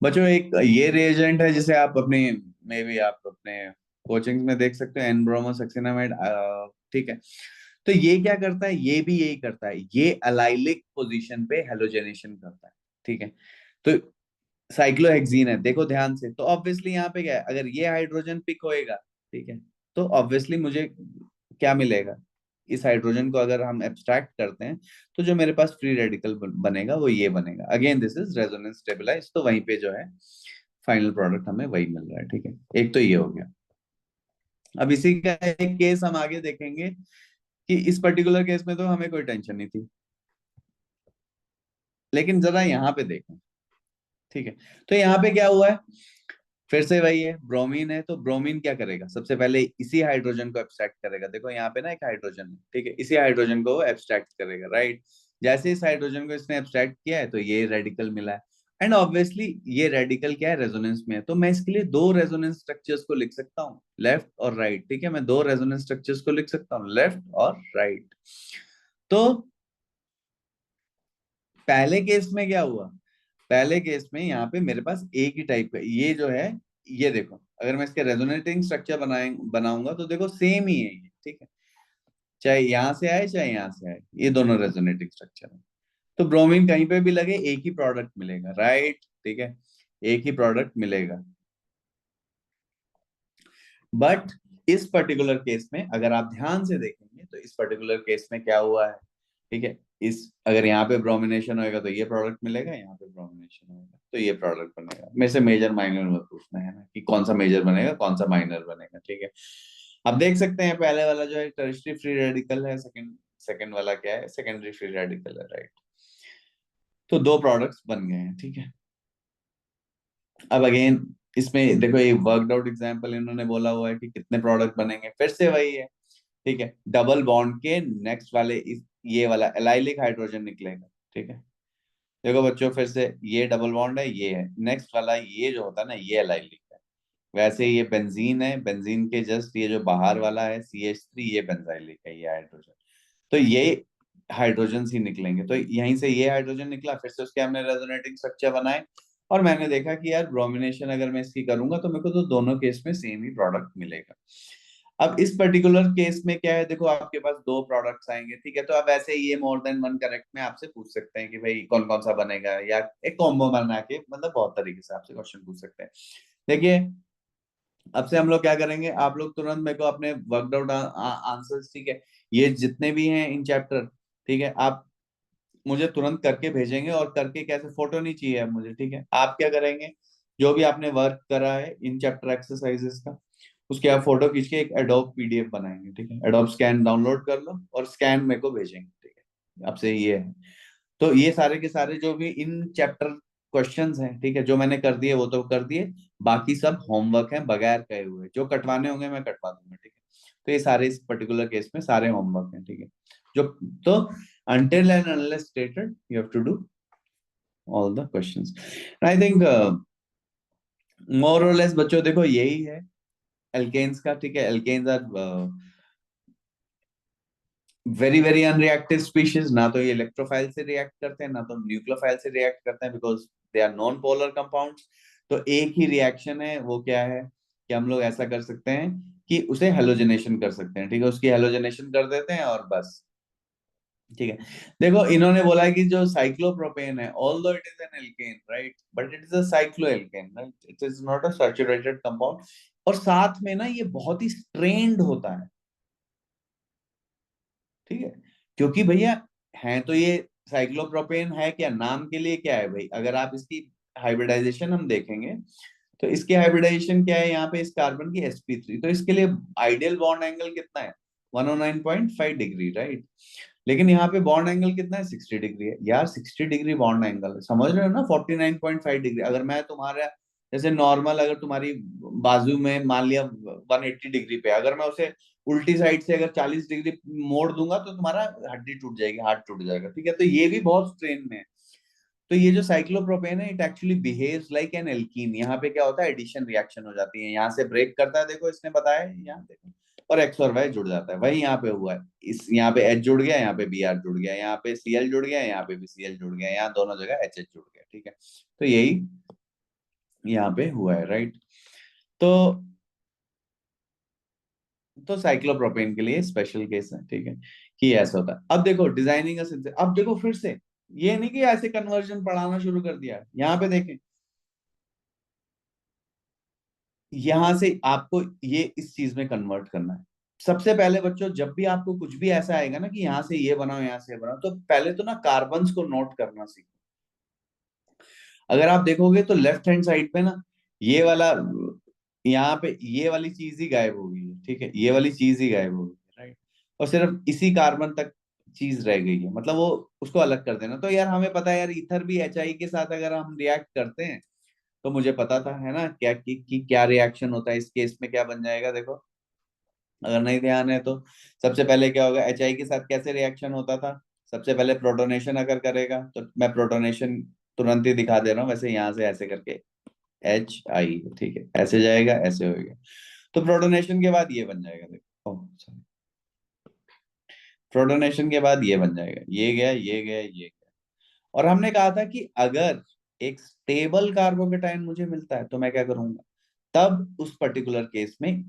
बच्चों एक ये रिएजेंट है जिसे आप अपनी, मे बी आप अपने कोचिंग में देख सकते हैं, एनब्रोमोसक्सिनामाइड, ठीक है। तो ये क्या करता है, ये भी यही करता है, ये अलाइलिक पोजीशन पे हेलोजनेशन करता है, ठीक है। तो साइक्लोहेक्सीन है, देखो ध्यान से, तो ऑब्वियसली यहाँ पे क्या है, अगर ये हाइड्रोजन पिक होएगा, ठीक है, तो ऑब्वियसली मुझे क्या मिलेगा, इस हाइड्रोजन को अगर हम एब्स्ट्रैक्ट करते हैं तो जो मेरे पास फ्री रेडिकल बनेगा वो ये बनेगा, again this is resonance stabilize, तो वहीं पे जो है फाइनल प्रोडक्ट हमें वही मिल रहा है, ठीक है। एक तो ये हो गया। अब इसी का एक केस हम आगे देखेंगे कि इस पर्टिकुलर केस में तो हमें कोई टेंशन नहीं थी, लेकिन जरा यहाँ पे देखें, ठीक है। तो यहाँ पे क्या हुआ है, फिर से वही है, ब्रोमीन है, तो ब्रोमीन क्या करेगा, सबसे पहले इसी हाइड्रोजन को एब्स्ट्रैक्ट करेगा, देखो यहाँ पे ना एक हाइड्रोजन है, ठीक है, इसी हाइड्रोजन को वो एब्स्ट्रैक्ट करेगा, राइट। जैसे इस हाइड्रोजन को इसने एब्स्ट्रैक्ट किया है तो ये रेडिकल मिला है। एंड ऑब्वियसली ये रेडिकल क्या है, रेजोनेंस में है, तो मैं इसके लिए दो रेजोनेंस स्ट्रक्चर्स को लिख सकता हूँ, लेफ्ट और राइट। ठीक है, मैं दो रेजोनेंस स्ट्रक्चर्स को लिख सकता हूँ, लेफ्ट और राइट। तो पहले केस में क्या हुआ, पहले केस में यहाँ पे मेरे पास एक ही टाइप का ये जो है, ये देखो अगर मैं इसके रेजोनेटिंग स्ट्रक्चर बनाऊंगा तो देखो सेम ही है ये। ठीक है, चाहे यहाँ से आए चाहे यहाँ से आए, ये दोनों रेजोनेटिंग स्ट्रक्चर है। तो ब्रोमीन कहीं पे भी लगे एक ही प्रोडक्ट मिलेगा, राइट। ठीक है, एक ही प्रोडक्ट मिलेगा। बट इस पर्टिकुलर केस में अगर आप ध्यान से देखेंगे तो इस पर्टिकुलर केस में क्या हुआ है, ठीक है, इस अगर यहाँ पे ब्रोमिनेशन होएगा तो ये प्रोडक्ट मिलेगा, यहाँ पे ब्रोमिनेशन होएगा तो ये प्रोडक्ट बनेगा। मेरे से मेजर माइनर में पूछना है ना कि कौन सा मेजर बनेगा कौन सा माइनर बनेगा। ठीक है, अब देख सकते हैं पहले वाला जो है टर्शियरी फ्री रेडिकल है, सेकंड सेकंड वाला क्या है, सेकेंडरी फ्री रेडिकल है, राइट। तो दो प्रोडक्ट्स बन गए हैं। ठीक है, अब अगेन इसमें देखो ये वर्कड आउट एग्जांपल इन्होंने बोला हुआ है कि कितने प्रोडक्ट बनेंगे, फिर से वही है। ठीक है, डबल बॉन्ड के नेक्स्ट वाले ये वाला एलाइलिक हाइड्रोजन निकलेगा। ठीक है, देखो बच्चों फिर से ये डबल बॉन्ड है, ये है नेक्स्ट वाला, ये जो होता है ना ये एलाइलिक है। वैसे ये बेंजीन है, बेंजीन के जस्ट ये जो बाहर वाला है CH3 ये बेंजाइलिक है, ये हाइड्रोजन। तो ये हाइड्रोजन ही निकलेंगे, तो यहीं से ये हाइड्रोजन निकला, फिर से उसके हमने रेजोनेटिंग स्ट्रक्चर बनाए और मैंने देखा कि यार ब्रोमिनेशन अगर मैं इसकी करूंगा तो मेरे को तो दोनों केस में सेम ही प्रोडक्ट मिलेगा। अब इस पर्टिकुलर केस में क्या है, देखो आपके पास दो प्रोडक्ट्स आएंगे। ठीक है, तो अब ऐसे ये मोर देन वन करेक्ट में आपसे पूछ सकते हैं कि भाई कौन कौन सा बनेगा, या एक कॉम्बो बना के मतलब बहुत तरीके से आपसे क्वेश्चन पूछ सकते हैं। देखिए अब से हम लोग क्या करेंगे, आप लोग तुरंत मेरे को अपने वर्कड आउट आंसर्स, ठीक है, ये जितने भी हैं इन चैप्टर, ठीक है, आप मुझे तुरंत करके भेजेंगे, और करके कैसे, फोटो नहीं चाहिए अब मुझे। ठीक है, आप क्या करेंगे, जो भी आपने वर्क करा है इन चैप्टर एक्सरसाइजेस का, उसके आप फोटो खींच के एक एडोब PDF बनाएंगे। ठीक है, एडोब स्कैन डाउनलोड कर लो और स्कैन मेरे को भेजेंगे। ठीक है, आपसे ये है। तो ये सारे के सारे जो भी इन चैप्टर क्वेश्चंस हैं, ठीक है, जो मैंने कर दिए वो तो कर दिए, बाकी सब होमवर्क है बगैर कहे हुए, जो कटवाने होंगे मैं कटवा दूंगा। ठीक है, तो ये सारे इस पर्टिकुलर केस में सारे होमवर्क हैं। ठीक है, जो तो until and unless stated you have to do all the questions, and I think more or less बच्चों देखो यही है एल्केन्स का। ठीक है, alkanes are very very unreactive species, ना तो ये इलेक्ट्रोफाइल से रिएक्ट करते हैं ना तो न्यूक्लियोफाइल से रिएक्ट करते हैं, because they are non polar compounds. तो एक ही रिएक्शन है, वो क्या है कि हम लोग ऐसा कर सकते हैं कि उसे हेलोजनेशन कर सकते हैं। ठीक है, उसकी हेलोजनेशन कर देते हैं और बस। ठीक है, देखो इन्होंने बोला है कि जो साइक्लोप्रोपेन है, although it is an alkane right, but it is a cycloalkane right, it is not a saturated compound. और साथ में ना ये बहुत ही स्ट्रेन्ड होता है। ठीक है, क्योंकि भैया है तो ये साइक्लोप्रोपेन है, क्या नाम के लिए क्या है भाई, अगर आप इसकी हाइब्रिडाइजेशन हम देखेंगे तो इसकी हाइब्रिडाइजेशन क्या है, यहाँ पे इस कार्बन की sp3, तो इसके लिए आइडियल बॉन्ड एंगल कितना है, 109.5 डिग्री राइट। लेकिन यहाँ पे बॉन्ड एंगल कितना है, 60 डिग्री है यार, 60 डिग्री बॉन्ड एंगल है, समझ रहे हो ना, 49.5 डिग्री। अगर मैं तुम्हारा जैसे नॉर्मल, अगर तुम्हारी बाजू में मान लिया 180 डिग्री पे, अगर मैं उसे उल्टी साइड से अगर 40 डिग्री मोड़ दूंगा तो तुम्हारा हड्डी टूट जाएगी, हाथ टूट जाएगा। ठीक है, तो ये भी बहुत स्ट्रेन में है। तो ये जो साइक्लोप्रोपेन है it actually behaves like an alkene. यहाँ पे क्या होता है, एडिशन रिएक्शन हो जाती है, यहाँ से ब्रेक करता है, देखो इसने बताया है, यहाँ देखो, और एक्स और वाई जुड़ जाता है, वही यहाँ पे हुआ है। इस यहाँ पे H जुड़ गया, यहाँ पे Br जुड़ गया, यहाँ पे Cl जुड़ गया, यहाँ पे भी Cl जुड़ गया, यहाँ दोनों जगह HH जुड़ गया। ठीक है, तो यही यहाँ पे हुआ है, राइट। तो साइक्लोप्रोपेन के लिए स्पेशल केस है। ठीक है, कि ऐसा होता है। अब देखो डिजाइनिंग, अब देखो फिर से, ये नहीं कि ऐसे कन्वर्जन पढ़ाना शुरू कर दिया, यहाँ पे देखें, यहां से आपको ये इस चीज में कन्वर्ट करना है। सबसे पहले बच्चों जब भी आपको कुछ भी ऐसा आएगा ना कि यहाँ से ये बनाओ यहाँ से ये बनाओ, तो पहले तो ना कार्बन्स को नोट करना सीखो। अगर आप देखोगे तो लेफ्ट हैंड साइड पे ना ये वाला, यहाँ पे ये वाली चीज ही गायब हो गई है। ठीक है, ये वाली चीज ही गायब हो गई है, राइट। और सिर्फ इसी कार्बन तक चीज रह गई है, मतलब वो उसको अलग कर देना। तो यार हमें पता है यार, ईथर भी HI के साथ अगर हम रिएक्ट करते हैं तो मुझे पता था है ना क्या कि क्या रिएक्शन होता है इस केस में, क्या बन जाएगा देखो, अगर नहीं ध्यान है तो। सबसे पहले क्या होगा, HI के साथ कैसे रिएक्शन होता था, सबसे पहले प्रोटोनेशन अगर करेगा तो मैं प्रोटोनेशन तुरंत ही दिखा दे रहा हूँ, वैसे यहाँ से ऐसे करके HI, ठीक है, ऐसे जाएगा, ऐसे होएगा। तो प्रोटोनेशन के बाद ये बन जाएगा, देखो, ओह सॉरी, प्रोटोनेशन के बाद ये बन जाएगा, ये गया, ये गया, ये गया। और हमने कहा था कि अगर एक स्टेबल कार्बोकेटाइन मुझे मिलता है तो मैं क्या करूंगा, तब उस पर्टिकुलर केस में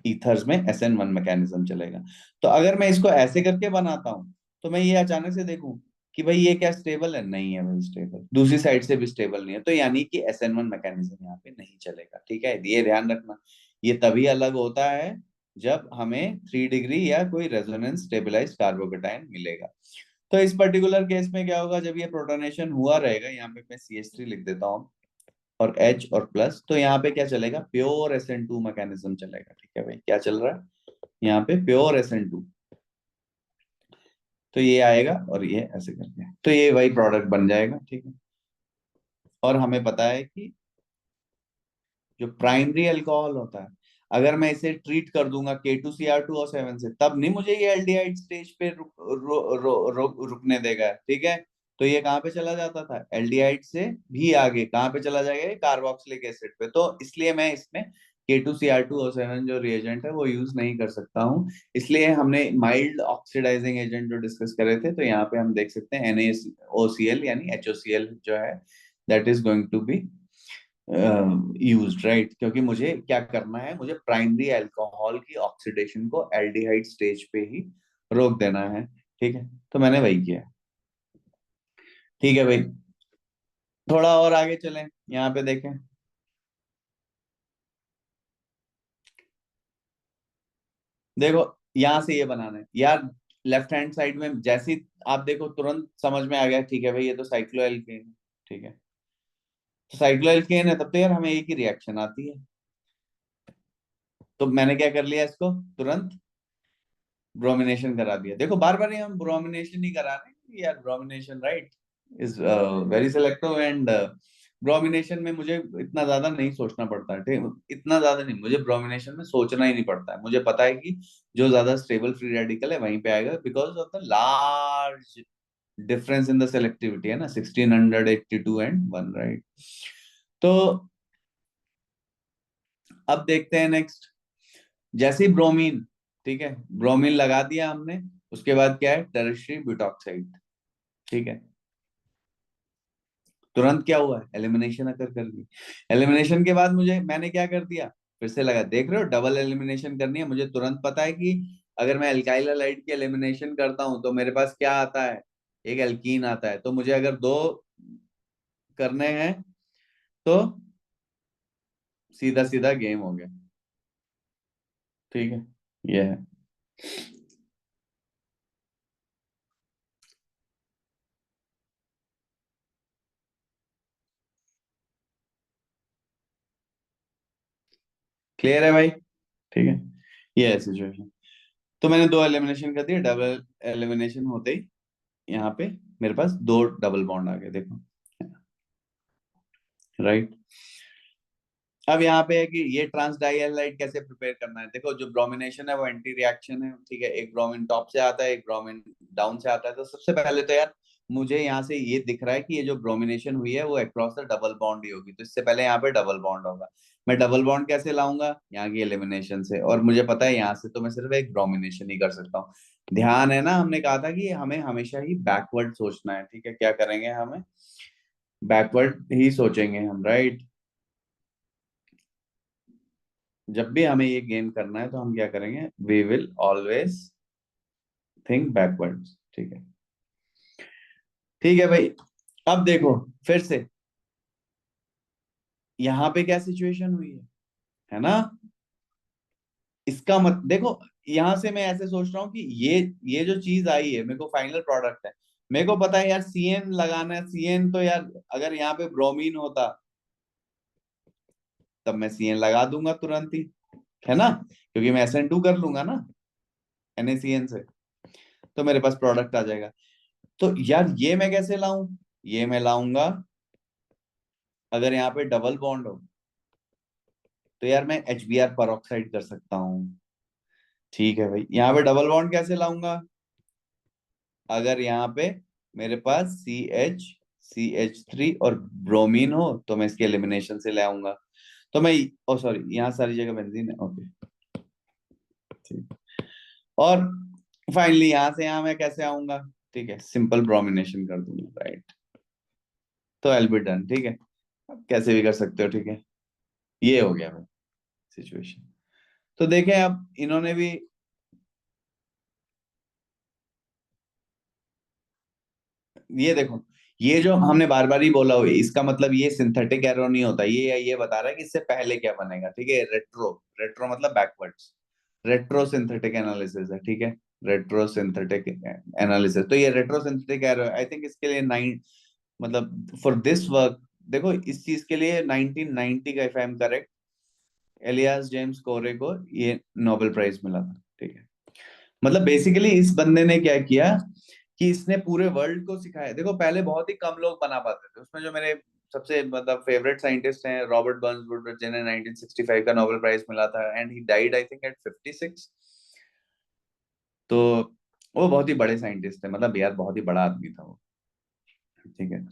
ईथर्स में SN1 मैकेनिज्म चलेगा। तो अगर मैं इसको ऐसे करके बनाता हूं तो मैं ये अचानक से देखूं कि भाई ये क्या स्टेबल है, नहीं है भाई स्टेबल, दूसरी साइड से भी स्टेबल नहीं है, तो यानी कि SN1 मैकेनिज्म यहाँ पे नहीं चलेगा, ठीक है, ये ध्यान रखना। ये तभी अलग होता है जब हमें 3 डिग्री या कोई रेजोनेंस स्टेबलाइज कार्बोकेटाइन मिलेगा। तो इस पर्टिकुलर केस में क्या होगा, जब ये प्रोटोनेशन हुआ रहेगा, यहाँ पे मैं CH3 लिख देता हूँ, और H और प्लस, तो यहाँ पे क्या चलेगा, प्योर SN2 मैकेनिज्म चलेगा, ठीक है भाई, क्या चल रहा है यहाँ पे, प्योर SN2। तो ये आएगा और ये ऐसे करके, तो ये वही प्रोडक्ट बन जाएगा, ठीक है। और हमें पता है कि जो प्राइमरी अल्कोहल होता है, अगर मैं इसे ट्रीट कर दूंगा K2Cr2O7 से, तब नहीं मुझे ये एल्डिहाइड स्टेज पे रुकने देगा, ठीक है। तो ये कहाँ पे चला जाता था, एल्डिहाइड से भी आगे कहाँ पे चला जाएगा, ये कार्बोक्सिलिक एसिड पे। तो इसलिए मैं इसमें K2Cr2O7 जो रिएजेंट है वो यूज नहीं कर सकता हूँ। इसलिए हमने माइल्ड ऑक्सीडाइजिंग एजेंट जो डिस्कस करे थे, तो यहाँ पे हम देख सकते हैं NaOCl यानी HOCl जो है, that is going to be used, right, क्योंकि मुझे क्या करना है, मुझे प्राइमरी अल्कोहल की ऑक्सीडेशन को एल्डिहाइड स्टेज पे ही रोक देना है, ठीक है। तो मैंने वही किया, ठीक है भाई। थोड़ा और आगे चलें, यहाँ पे देखें, देखो यहाँ से ये बनाना है यार, लेफ्ट हैंड साइड में जैसे ही आप देखो तुरंत समझ में आ गया, ठीक है भाई, ये तो साइक्लोएल्केन है, ठीक है। तो साइक्लोएल्केन है, तब तो यार हमें एक ही रिएक्शन आती है। तो मैंने क्या कर लिया, इसको तुरंत ब्रोमिनेशन करा दिया। देखो बार बार हम ब्रोमिनेशन ही करा रहे हैं यार, bromination right is very selective, and bromination में मुझे इतना ज्यादा नहीं सोचना पड़ता है, ठीक, इतना ज्यादा नहीं, मुझे ब्रोमिनेशन में सोचना ही नहीं पड़ता है। मुझे पता है कि जो ज्यादा स्टेबल फ्री रेडिकल है वहीं पे आएगा, because of the large difference in the selectivity, है ना, 1682 एंड 1, राइट। तो अब देखते हैं नेक्स्ट, जैसे ही ब्रोमीन, ठीक है, ब्रोमीन लगा दिया हमने, उसके बाद क्या है, टेरिशरी ब्यूटॉक्साइड, ठीक है। तुरंत क्या हुआ, एलिमिनेशन अगर कर दी। एलिमिनेशन के बाद मुझे, मैंने क्या कर दिया, फिर से लगा, देख रहे हो, डबल एलिमिनेशन करनी है, मुझे तुरंत पता है कि अगर मैं एल्काइल हैलाइड की एलिमिनेशन करता हूं तो मेरे पास क्या आता है, एक एल्कीन आता है। तो मुझे अगर दो करने हैं तो सीधा सीधा गेम हो गया, ठीक है, ये है। क्लियर है भाई, ठीक है, ये है सिचुएशन। तो मैंने दो एलिमिनेशन कर दिया, डबल एलिमिनेशन होते ही यहाँ पे मेरे पास दो डबल बॉन्ड आ गए, देखो, राइट। अब यहाँ पे है कि ये ट्रांस डाइहैलाइड कैसे प्रिपेयर करना है। देखो जो ब्रोमिनेशन है वो एंटी रिएक्शन है, ठीक है, एक ब्रोमीन टॉप से आता है, एक ब्रोमीन डाउन से आता है। तो सबसे पहले तो यार मुझे यहाँ से ये दिख रहा है कि ये जो ब्रोमिनेशन हुई है वो अक्रॉस द डबल बॉन्ड ही होगी, तो इससे पहले यहाँ पे डबल बॉन्ड होगा। मैं डबल बॉन्ड कैसे लाऊंगा, यहाँ की एलिमिनेशन से, और मुझे पता है यहाँ से तो मैं सिर्फ एक ब्रोमिनेशन ही कर सकता हूँ। ध्यान है ना, हमने कहा था कि हमें हमेशा ही बैकवर्ड सोचना है, ठीक है, क्या करेंगे, हमें बैकवर्ड ही सोचेंगे हम, राइट। जब भी हमें ये गेम करना है तो हम क्या करेंगे, we will always think backwards, ठीक है, ठीक है भाई। अब देखो फिर से यहाँ पे क्या सिचुएशन हुई है ना, इसका मत देखो, यहाँ से मैं ऐसे सोच रहा हूँ कि ये जो चीज आई है मेरे को फाइनल प्रोडक्ट है, मेरे को पता है यार CN लगाना है, CN तो यार अगर यहाँ पे ब्रोमीन होता तब मैं CN लगा दूंगा तुरंत ही, है ना, क्योंकि मैं SN2 कर लूंगा ना NaCN से, तो मेरे पास प्रोडक्ट आ जाएगा। तो यार ये मैं कैसे लाऊं, ये मैं लाऊंगा अगर यहाँ पे डबल बॉन्ड हो, तो यार मैं HBr परऑक्साइड कर सकता हूँ, ठीक है भाई। यहाँ पे डबल बॉन्ड कैसे लाऊंगा, अगर यहाँ पे मेरे पास CH CH3 और ब्रोमीन हो तो मैं इसके एलिमिनेशन से ले आऊंगा। तो मैं, ओ सॉरी, यहाँ सारी जगह बेंजीन है, ओके ठीक। और फाइनली यहाँ से यहाँ मैं कैसे आऊंगा? ठीक है, सिंपल ब्रोमिनेशन कर दूंगा, राइट? तो एल बी डन, ठीक है। अब कैसे भी कर सकते हो, ठीक है। ये हो गया भाई सिचुएशन। तो देखें अब इन्होंने भी, ये देखो, ये जो हमने बार बार ही बोला हुआ है, इसका मतलब ये सिंथेटिक एरो नहीं होता, ये बता रहा है कि इससे पहले क्या बनेगा, ठीक है। रेट्रो, रेट्रो मतलब बैकवर्ड्स, रेट्रो सिंथेटिक एनालिसिस है, ठीक है। रेट्रो सिंथेटिक एनालिसिस, तो ये retro synthetic arrow I think इसके लिए नाइन, मतलब फॉर दिस वर्क, देखो इस चीज के लिए 1990 का, if I am correct, Elias James Corey को ये नोबेल प्राइज मिला था, ठीक है। मतलब बेसिकली इस बंदे ने क्या किया कि इसने पूरे वर्ल्ड को सिखाया। देखो पहले बहुत ही कम लोग बना पाते थे, उसमें जो मेरे सबसे मतलब फेवरेट साइंटिस्ट हैं रॉबर्ट बर्न्सवुड, जिन्हें 1965 का नोबेल प्राइज मिला था, and he died I think at 56। तो वो बहुत ही बड़े साइंटिस्ट थे, मतलब यार बहुत ही बड़ा आदमी था वो, ठीक है।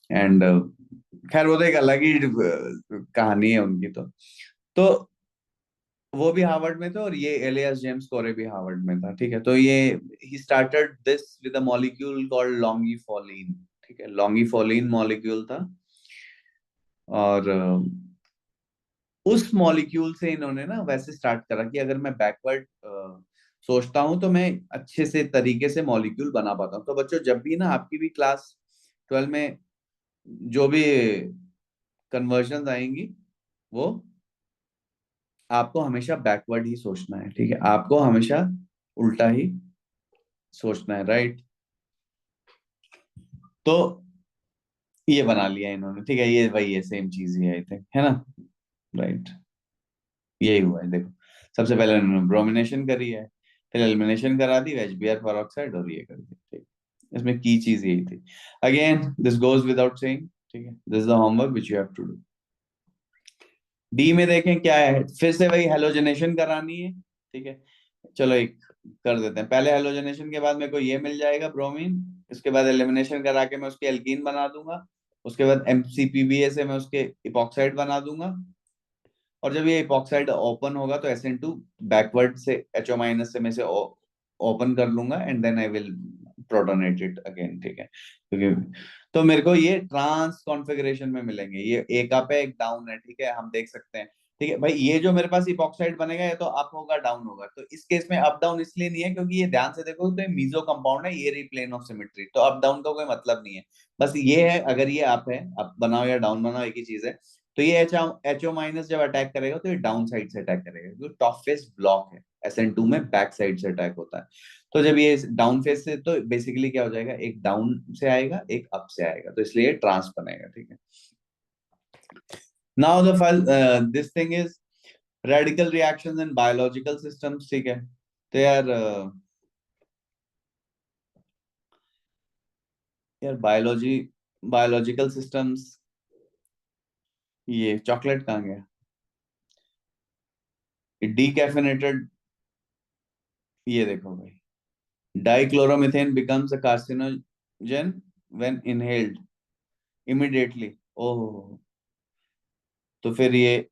एंड खैर वो तो एक अलग ही कहानी है उनकी। तो वो भी हार्वर्ड में थे और ये एलियस जेम्स कोरे भी हार्वर्ड में था, ठीक है। तो ये he started this with a molecule called longifolene, ठीक है। लॉन्गीफोलिन मॉलिक्यूल था। और उस मॉलिक्यूल से इन्होंने ना वैसे स्टार्ट करा कि अगर मैं बैकवर्ड सोचता हूं तो मैं अच्छे से तरीके से मॉलिक्यूल बना पाता हूँ। तो बच्चों जब भी ना आपकी भी क्लास 12 में जो भी कन्वर्जन आएंगी, वो आपको हमेशा बैकवर्ड ही सोचना है, ठीक है। आपको हमेशा उल्टा ही सोचना है, राइट? तो ये बना लिया इन्होंने, ठीक है। ये वही है, सेम चीज ही है आई थिंक, है ना? राइट, यही हुआ है देखो। सबसे पहले उन्होंने ब्रोमिनेशन करी है, फिर एलिमिनेशन करा दी HBr पेरोक्साइड, और ये कर दी, ठीक। इसमें की चीज यही थी। Again this goes without saying, ठीक है। This is the homework which you have to do. D में देखें क्या है, फिर से वही हेलोजनेशन करानी है, ठीक है। चलो एक कर देते हैं। पहले हेलोजनेशन के बाद मेरे को ये मिल जाएगा ब्रोमीन, इसके बाद एलिमिनेशन करा के मैं उसके एल्कीन बना दूंगा, उसके बाद MCPBA से मैं उसके इपॉक्साइड बना दूंगा। और जब ये इपॉक्साइड ओपन होगा तो SN2 बैकवर्ड से HO- से मैं से ओपन कर लूंगा, and then I will protonate it again, ठीक है। क्योंकि तो मेरे को ये ट्रांस कॉन्फ़िगरेशन में मिलेंगे, ये एक अप है एक डाउन है, ठीक है, हम देख सकते हैं। ठीक है भाई, ये जो मेरे पास इपॉक्साइड बनेगा ये तो अप होगा डाउन होगा। तो इस केस में अप डाउन इसलिए नहीं है क्योंकि ये ध्यान से देखो तो ये मीजो कंपाउंड है, ये रही प्लेन ऑफ सिमेट्री, तो अप डाउन का कोई मतलब नहीं है। बस ये है, अगर ये अप है, अप बनाओ या डाउन बनाओ एक ही चीज है। तो ये HO- जब अटैक करेगा तो ये डाउन साइड से अटैक करेगा क्योंकि टॉप फेस ब्लॉक है। SN2 में बैक साइड से अटैक होता है। तो जब ये डाउन फेस से, तो बेसिकली क्या हो जाएगा, एक डाउन से आएगा एक अप से आएगा, तो इसलिए ट्रांस बनेगा, ठीक है। Now the file, this thing is radical reactions in biological systems, ठीक है। तो यार बायोलॉजिकल सिस्टम्स, ये चॉकलेट कहाँ गया? डीकैफिनेटेड, ये देखो भाई, dichloromethane becomes a carcinogen when inhaled immediately. Oh, तो फिर ये,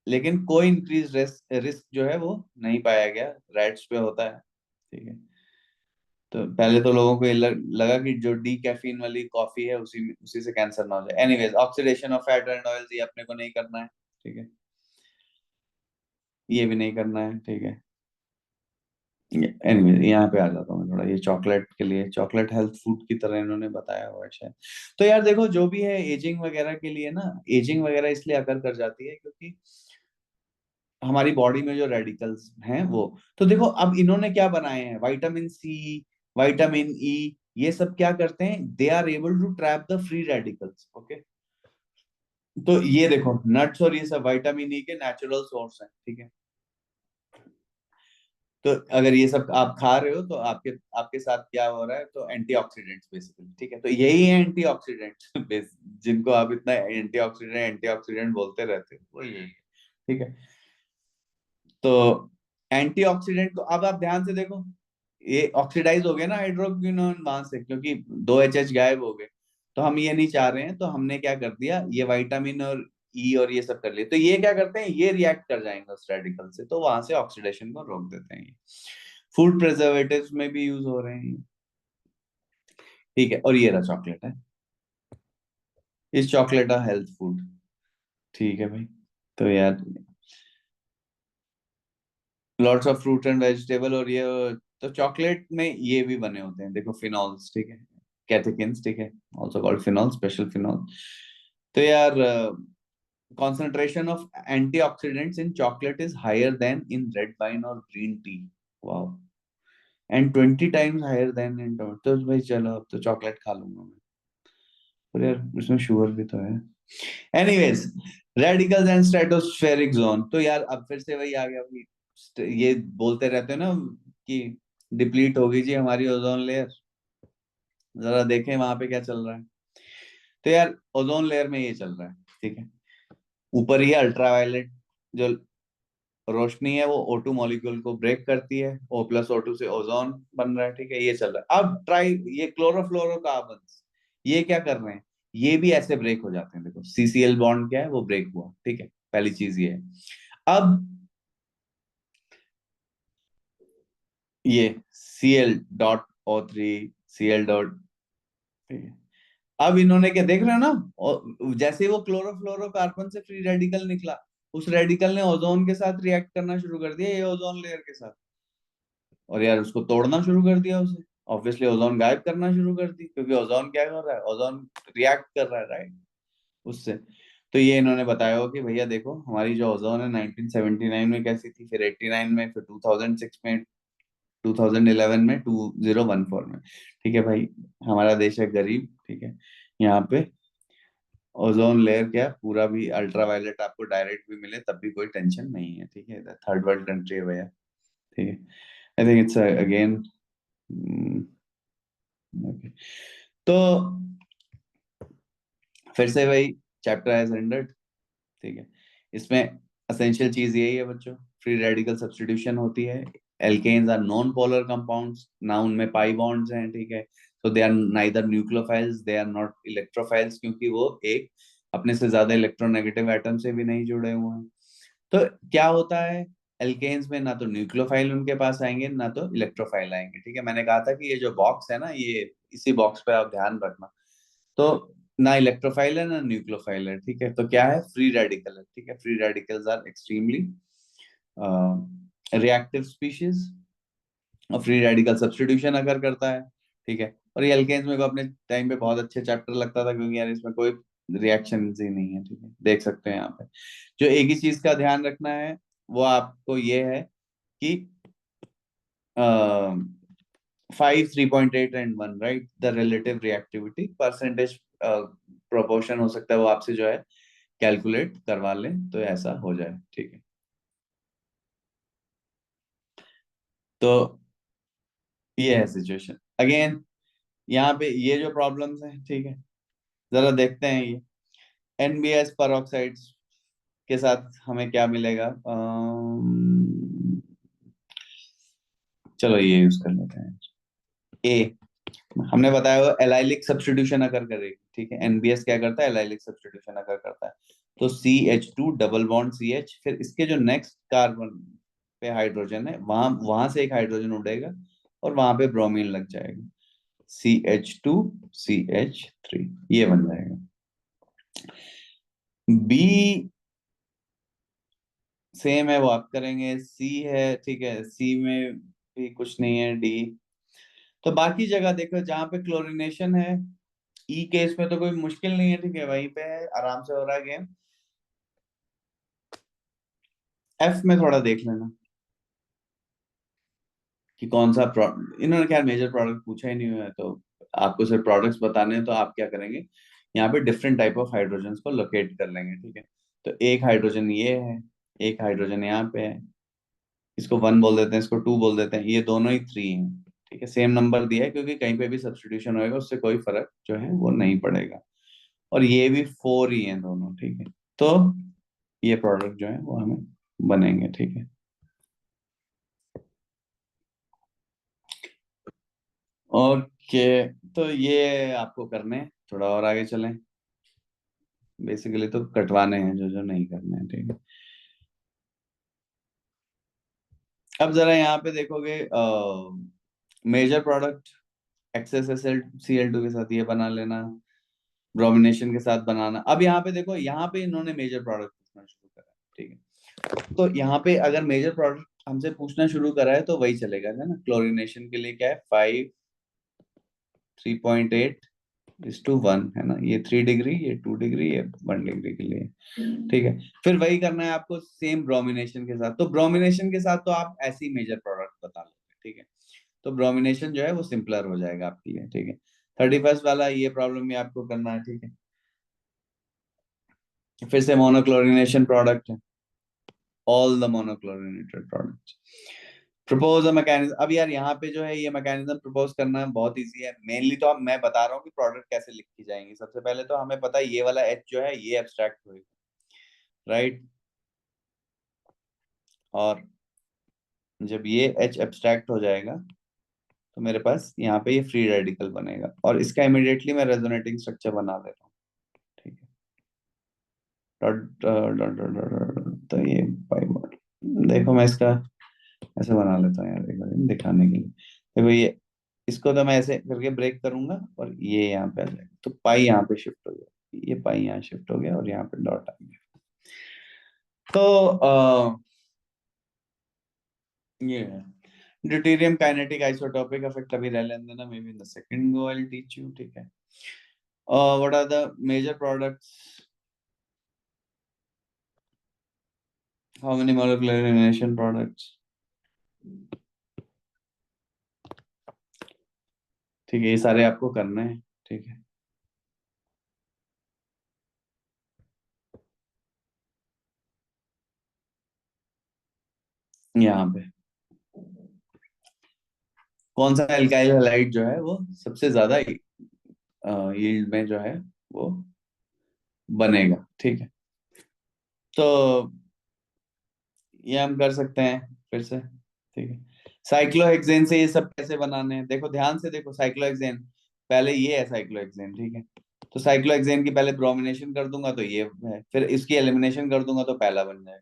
लेकिन कोई इंक्रीज रिस्क रिस्क जो है वो नहीं पाया गया, रैट्स पे होता है, ठीक है। तो पहले तो लोगों को ये लगा कि जो डी कैफीन वाली कॉफी है उसी से कैंसर ना हो जाए। Anyways, oxidation of fat and oils ये अपने को नहीं करना है, ठीक है। ये भी नहीं करना है, ठीक है। एनीवे, यहाँ पे आ जाता हूँ मैं थोड़ा, ये चॉकलेट के लिए, चॉकलेट हेल्थ फूड की तरह इन्होंने बताया हुआ है शायद। तो यार देखो जो भी है एजिंग वगैरह के लिए ना, एजिंग वगैरह इसलिए अकर कर जाती है क्योंकि हमारी बॉडी में जो रेडिकल्स हैं वो, तो देखो अब इन्होंने क्या बनाए हैं, विटामिन C, विटामिन E, ये सब क्या करते हैं, they are able to trap the free radicals, okay. तो ये देखो नट्स और ये सब विटामिन E के नेचुरल सोर्स हैं, ठीक है। तो अगर ये सब आप खा रहे हो तो आपके आपके साथ क्या हो रहा है, तो एंटीऑक्सीडेंट्स बेसिकली, ठीक है। तो यही है एंटीऑक्सीडेंट जिनको आप इतना एंटीऑक्सीडेंट एंटीऑक्सीडेंट बोलते रहते हो, वो यही है, ठीक है। तो एंटीऑक्सीडेंट को अब आप ध्यान से देखो, ये ऑक्सीडाइज हो गया ना हाइड्रोक्विनोन वहां से, क्योंकि दो एच गायब हो गए। तो हम ये नहीं चाह रहे हैं, तो हमने क्या कर दिया, ये विटामिन और ई और ये सब कर लिए। तो ये क्या करते हैं, ये रिएक्ट कर जाएंगे उस रेडिकल से, तो वहां से ऑक्सीडेशन को रोक देते हैं। फूड प्रिजर्वेटिव्स में भी यूज हो रहे हैं। ठीक है, और ये रहा चॉकलेट है, इस चॉकलेट है हेल्थ फूड। ठीक है भाई। तो यार lots of fruit and vegetable, और ये तो चॉकलेट में ये भी बने होते हैं, देखो फिनॉल्स, ठीक है, कैटेकिन्स, ठीक है, also called phenol, special phenol. तो यार concentration of antioxidants in chocolate is higher than in red wine or green tea. Wow. And 20 times higher than in tomato। तो भाई चलो, अब तो चॉकलेट खा लूंगा मैं, पर यार इसमें शुगर भी तो है। Anyways, radicals and stratospheric zone, तो यार अब फिर से वही आ गया भाई। ये बोलते रहते हैं ना कि डिप्लीट होगी जी हमारी ओजोन लेयर, जरा देखें वहां पे क्या चल रहा है। तो यार ओजोन लेयर में ये चल रहा है, ठीक है, ऊपर ही अल्ट्रावायलेट जो रोशनी है वो O2 मॉलिक्यूल को ब्रेक करती है, O+O2 से ओजोन बन रहा है, ठीक है, ये चल रहा है। अब ट्राई ये क्लोरोफ्लोरोकार्बन, ये क्या कर रहे हैं, ये भी ऐसे ब्रेक हो जाते हैं, देखो CCl बॉन्ड क्या है, वो ब्रेक हुआ, ठीक है, पहली चीज ये है। अब ये Cl.O3, Cl डॉट, ठीक है, अब इन्होंने क्या देख रहे हो ना, जैसे ही वो क्लोरोफ्लोरोकार्बन से फ्री रेडिकल निकला, उस रेडिकल ने ओजोन के साथ रिएक्ट करना शुरू कर दिया, ये ओजोन लेयर के साथ, और यार उसको तोड़ना शुरू कर दिया उसे, ऑब्वियसली ओजोन गायब करना शुरू कर दी, क्योंकि ओजोन क्या कर रहा है, ओजोन रिएक्ट कर रहा है, राइट, उससे। तो ये इन्होंने बताया हो कि भैया देखो हमारी जो ओजोन है 1979 में कैसी थी, फिर 89 में, फिर 2006 में, 2011 में, 2014 में। ठीक है भाई, हमारा देश है गरीब, ठीक है, यहाँ पे ओजोन लेयर क्या है, पूरा भी अल्ट्रावायलेट आपको डायरेक्ट भी मिले तब भी कोई टेंशन नहीं है, ठीक है, थर्ड वर्ल्ड कंट्री है भैया, ठीक है। आई थिंक इट्स अगेन, तो फिर से वही चैप्टर एज एंडेड, ठीक है, इसमें असेंशियल चीज यही है बच्चों, फ्री रेडिकल सब्स्टिट्यूशन होती है। Alkanes are non polar compounds ना, उनमें पाई बॉन्ड्स हैं, ठीक है, तो they are neither nucleophiles, they are not electrophiles, क्योंकि वो एक अपने से ज्यादा इलेक्ट्रोनेगेटिव एटम से भी नहीं जुड़े हुए हैं। तो क्या होता है, एल्केन्स में ना तो न्यूक्लियोफाइल उनके पास आएंगे ना तो इलेक्ट्रोफाइल आएंगे, ठीक है, मैंने कहा था कि ये जो बॉक्स है ना, ये इसी बॉक्स पे आप ध्यान रखना। तो ना इलेक्ट्रोफाइल है ना न्यूक्लियोफाइल है, ठीक है, तो क्या है, फ्री रेडिकल है, ठीक है, free radicals are extremely reactive species, और फ्री रेडिकल सब्स्टिट्यूशन अगर करता है, ठीक है। और ये एल्केन्स मेरे को अपने टाइम पे बहुत अच्छे चैप्टर लगता था, क्योंकि यार इसमें कोई रिएक्शन ही नहीं है, ठीक है, देख सकते हैं यहाँ पे। जो एक ही चीज का ध्यान रखना है वो आपको ये है कि 5, 3.8 and 1, right, the relative reactivity percentage proportion हो सकता है, वो आपसे जो है कैलकुलेट करवा लें तो ऐसा हो जाए, ठीक है। तो ये है सिचुएशन अगेन, यहाँ पे ये जो प्रॉब्लम्स हैं, ठीक है, जरा देखते हैं ये NBS peroxides के साथ हमें क्या मिलेगा। चलो ये यूज कर लेते हैं। ए, हमने बताया वो एलाइलिक सब्स्टिट्यूशन अगर करेगी, ठीक है, NBS क्या करता है, एलाइलिक सब्स्टिट्यूशन अगर करता है, तो CH2 डबल बॉन्ड CH, फिर इसके जो नेक्स्ट कार्बन पे हाइड्रोजन है, वहां वहां से एक हाइड्रोजन उड़ेगा और वहां पे ब्रोमीन लग जाएगा, CH2CH3, ये बन जाएगा। बी सेम है, वो आप करेंगे, सी है, ठीक है, सी में भी कुछ नहीं है, डी। तो बाकी जगह देखो जहाँ पे क्लोरीनेशन है, ई केस में तो कोई मुश्किल नहीं है, ठीक है, वहीं पे है, आराम से हो रहा है गेम। एफ में थोड़ा देख लेना कि कौन सा इन्होंने क्या मेजर प्रोडक्ट पूछा ही नहीं हुआ है, तो आपको सिर्फ प्रोडक्ट्स बताने हैं, तो आप क्या करेंगे, यहाँ पे डिफरेंट टाइप ऑफ हाइड्रोजन को लोकेट कर लेंगे, ठीक है। तो एक हाइड्रोजन ये है, एक हाइड्रोजन यहाँ पे है, इसको 1 बोल देते हैं, इसको 2 बोल देते हैं, ये दोनों ही 3 हैं, ठीक है, सेम नंबर दिया है, क्योंकि कहीं पे भी सब्स्टिट्यूशन होएगा उससे कोई फर्क जो है वो नहीं पड़ेगा। और ये भी 4 ही हैं दोनों, ठीक है। तो ये प्रोडक्ट जो है वो हमें बनेंगे, ठीक है। ओके, तो ये आपको करने हैं, थोड़ा और आगे चलें। बेसिकली तो कटवाने हैं जो जो नहीं करने हैं, ठीक है। अब जरा यहाँ पे देखोगे, मेजर प्रोडक्ट एक्सेस Cl2 के साथ ये बना लेना, ब्रोमिनेशन के साथ बनाना। अब यहाँ पे देखो, यहाँ पे इन्होंने मेजर प्रोडक्ट पूछना शुरू करा है, ठीक है। तो यहाँ पे अगर मेजर प्रोडक्ट हमसे पूछना शुरू करा है तो वही चलेगा, है ना। क्लोरीनेशन के लिए क्या है, 5, 3.8:1, है ना। ये 3 डिग्री, ये 2 डिग्री, ये 1 डिग्री के लिए, ठीक है। फिर वही करना है आपको सेम ब्रोमिनेशन के साथ। तो ब्रोमिनेशन के साथ तो आप ऐसे ही मेजर प्रोडक्ट बता लोगे, ठीक है। तो ब्रोमिनेशन जो है वो सिंपलर हो जाएगा आपके लिए, ठीक है। 31st वाला ये प्रॉब्लम भी आपको करना है, ठीक है। फिर से मोनोक्लोरिनेशन प्रोडक्ट है, all the monochlorinated products. Propose a mechanism. अब यार यहाँ पे जो है ये मैकेनिज्म प्रपोज करना बहुत इजी है। मेनली तो अब मैं बता रहा हूँ कि प्रोडक्ट कैसे लिखी जाएंगी। सबसे पहले तो हमें पता है ये वाला एच जो है ये एब्स्ट्रैक्ट होएगा, राइट। और जब ये एच एब्स्ट्रैक्ट हो जाएगा तो मेरे पास यहाँ पे ये फ्री रेडिकल बनेगा, और इसका इमिडिएटली मैं रेजोनेटिंग स्ट्रक्चर बना देता हूँ, ठीक है। Dot dot dot dot dot, तो ये पाई बॉन्ड, देखो मैं इसका ऐसे बना लेता हूँ यार एक बार दिखाने के लिए। देखो ये, इसको तो मैं ऐसे करके ब्रेक करूंगा और ये यहाँ पे आ जाएगा, तो पाई यहाँ पे शिफ्ट हो गया, ये पाई यहाँ शिफ्ट हो गया और यहाँ पे डॉट आ गया। तो ये है ड्यूटेरियम काइनेटिक आइसोटोपिक इफेक्ट। अभी रह लेने देना, maybe in the second go I will teach you, ठीक है। What are the major products, how many molecular elimination products, ठीक है। ये सारे आपको करने हैं, ठीक है। यहाँ पे कौन सा एल्काइल हैलाइड जो है वो सबसे ज्यादा यील्ड में जो है वो बनेगा, ठीक है। तो ये हम कर सकते हैं फिर से, ठीक है। साइक्लोहेक्सेन से ये सब कैसे बनाने हैं, देखो ध्यान से देखो। साइक्लोहेक्सेन, पहले ये है साइक्लोहेक्सेन, ठीक है। तो साइक्लोहेक्सेन की पहले ब्रोमिनेशन कर दूंगा तो ये है, फिर इसकी एलिमिनेशन कर दूंगा तो पहला बन जाएगा।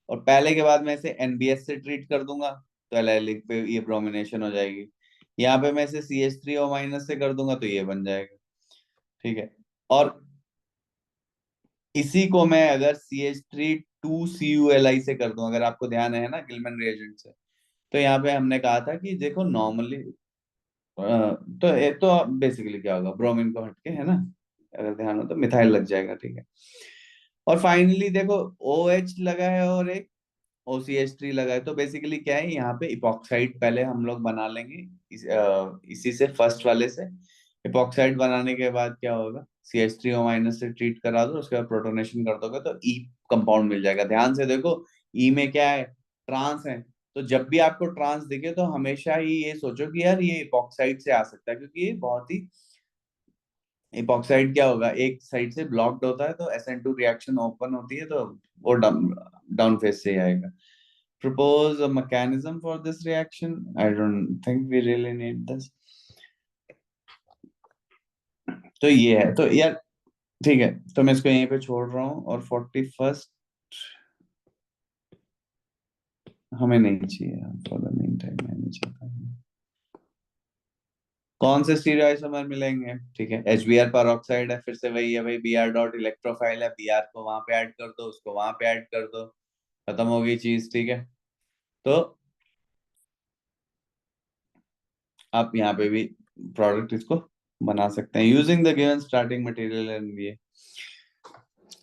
और पहले के बाद मैं इसे एनबीएस से ट्रीट कर दूंगा तो एलाइलिक पे ये ब्रोमिनेशन हो जाएगी। यहाँ पे मैं इसे CH3O- से कर दूंगा तो ये बन जाएगा, ठीक है। और इसी को मैं अगर CH3 2CuLi से कर दूं, अगर आपको ध्यान है ना गिलमैन रिएजेंट से, तो यहाँ पे हमने कहा था कि देखो नॉर्मली, तो बेसिकली क्या होगा, ब्रोमीन को हटके, है ना, अगर ध्यान हो तो मिथाइल लग जाएगा, ठीक है। और फाइनली देखो OH लगा है और एक OCH3 लगा है, तो बेसिकली क्या है, यहाँ पे इपॉक्साइड पहले हम लोग बना लेंगे इसी से, फर्स्ट वाले से। इपॉक्साइड बनाने के बाद क्या होगा, CH3O- से ट्रीट करा दो, उसके बाद प्रोटोनेशन कर दोगे तो ई कंपाउंड मिल जाएगा। ध्यान से देखो, ई में क्या है, ट्रांस है। तो जब भी आपको ट्रांस दिखे तो हमेशा ही ये सोचो कि यार ये इपॉक्साइड से आ सकता है, क्योंकि ये बहुत ही, इपॉक्साइड क्या होगा, एक साइड से ब्लॉक्ड होता है तो SN2 रिएक्शन ओपन होती है, तो वो डाउन डाउन फेज से ही आएगा। Propose a mechanism for this reaction. I don't think we really need this. तो ये है, तो यार ठीक है, तो मैं इसको यहीं पे छोड़ रहा हूँ। और 41st हमें नहीं चाहिए, फॉर द मीन टाइम मैं नहीं चाहता। कौन से स्टीरियो आइसोमर मिलेंगे, ठीक है। HBr पर ऑक्साइड है, फिर से वही है भाई, Br डॉट इलेक्ट्रोफाइल है, Br को वहां पे ऐड कर दो, उसको वहां पे ऐड कर दो, खत्म हो गई चीज, ठीक है। तो आप यहाँ पे भी प्रोडक्ट इसको बना सकते हैं using the given starting material and ये।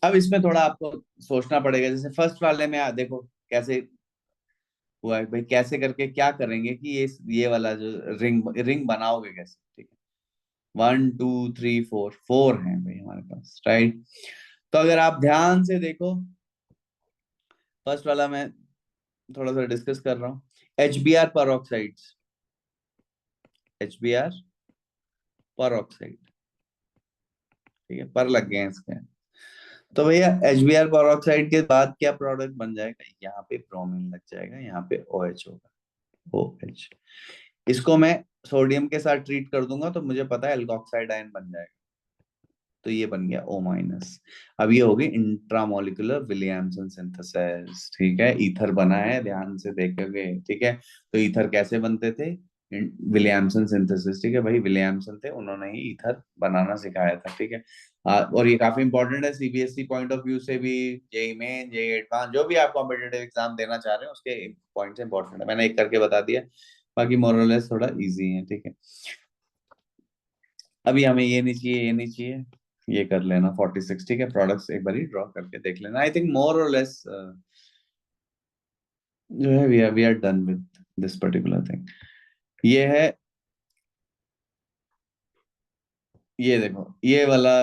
अब इसमें थोड़ा आपको सोचना पड़ेगा, जैसे फर्स्ट वाले में देखो कैसे हुआ है भाई, कैसे करके क्या करेंगे कि ये वाला जो रिंग रिंग बनाओगे कैसे, ठीक है। 1 2 3 4, 4 है भाई हमारे पास, राइट। तो अगर आप ध्यान से देखो, फर्स्ट वाला मैं थोड़ा सा डिस्कस कर रहा हूँ। HBr पर ऑक्साइड्स, HBr पर ऑक्साइड, ठीक है, पर लग गए हैं इसके। तो भैया HBr पर ऑक्साइड के बाद क्या प्रोडक्ट बन जाएगा, यहाँ पे ब्रोमीन लग जाएगा, यहाँ पे OH होगा, OH। इसको मैं सोडियम के साथ ट्रीट कर दूंगा तो मुझे पता है एल्कोक्साइड आयन बन जाएगा, तो ये बन गया O-। अब ये हो गई इंट्रामोलिकुलर विलियमसन सिंथेसिस, ठीक है। ईथर बना है, ध्यान से देखोगे, ठीक है। तो ईथर कैसे बनते थे? विलियमसन सिंथेसिस, ठीक है। भाई विलियमसन थे, उन्होंने ही ईथर बनाना सिखाया था, ठीक है। और ये काफी इंपॉर्टेंट है सीबीएसई पॉइंट ऑफ व्यू से भी, जेईई मेन, जेईई एडवांस, जो भी आप कॉम्पिटेटिव एग्जाम देना चाह रहे हैं उसके पॉइंट्स इंपॉर्टेंट है, मैंने एक करके बता दिया। बाकी मोरलेस थोड़ा इजी है, ठीक है। अभी हमें ये नहीं चाहिए, ये नहीं चाहिए, ये कर लेना 46, ठीक है। प्रोडक्ट्स एक बार ड्रॉ करके देख लेना। आई थिंक मोर और लेस जो है we are done with this particular thing. ये है, ये देखो ये वाला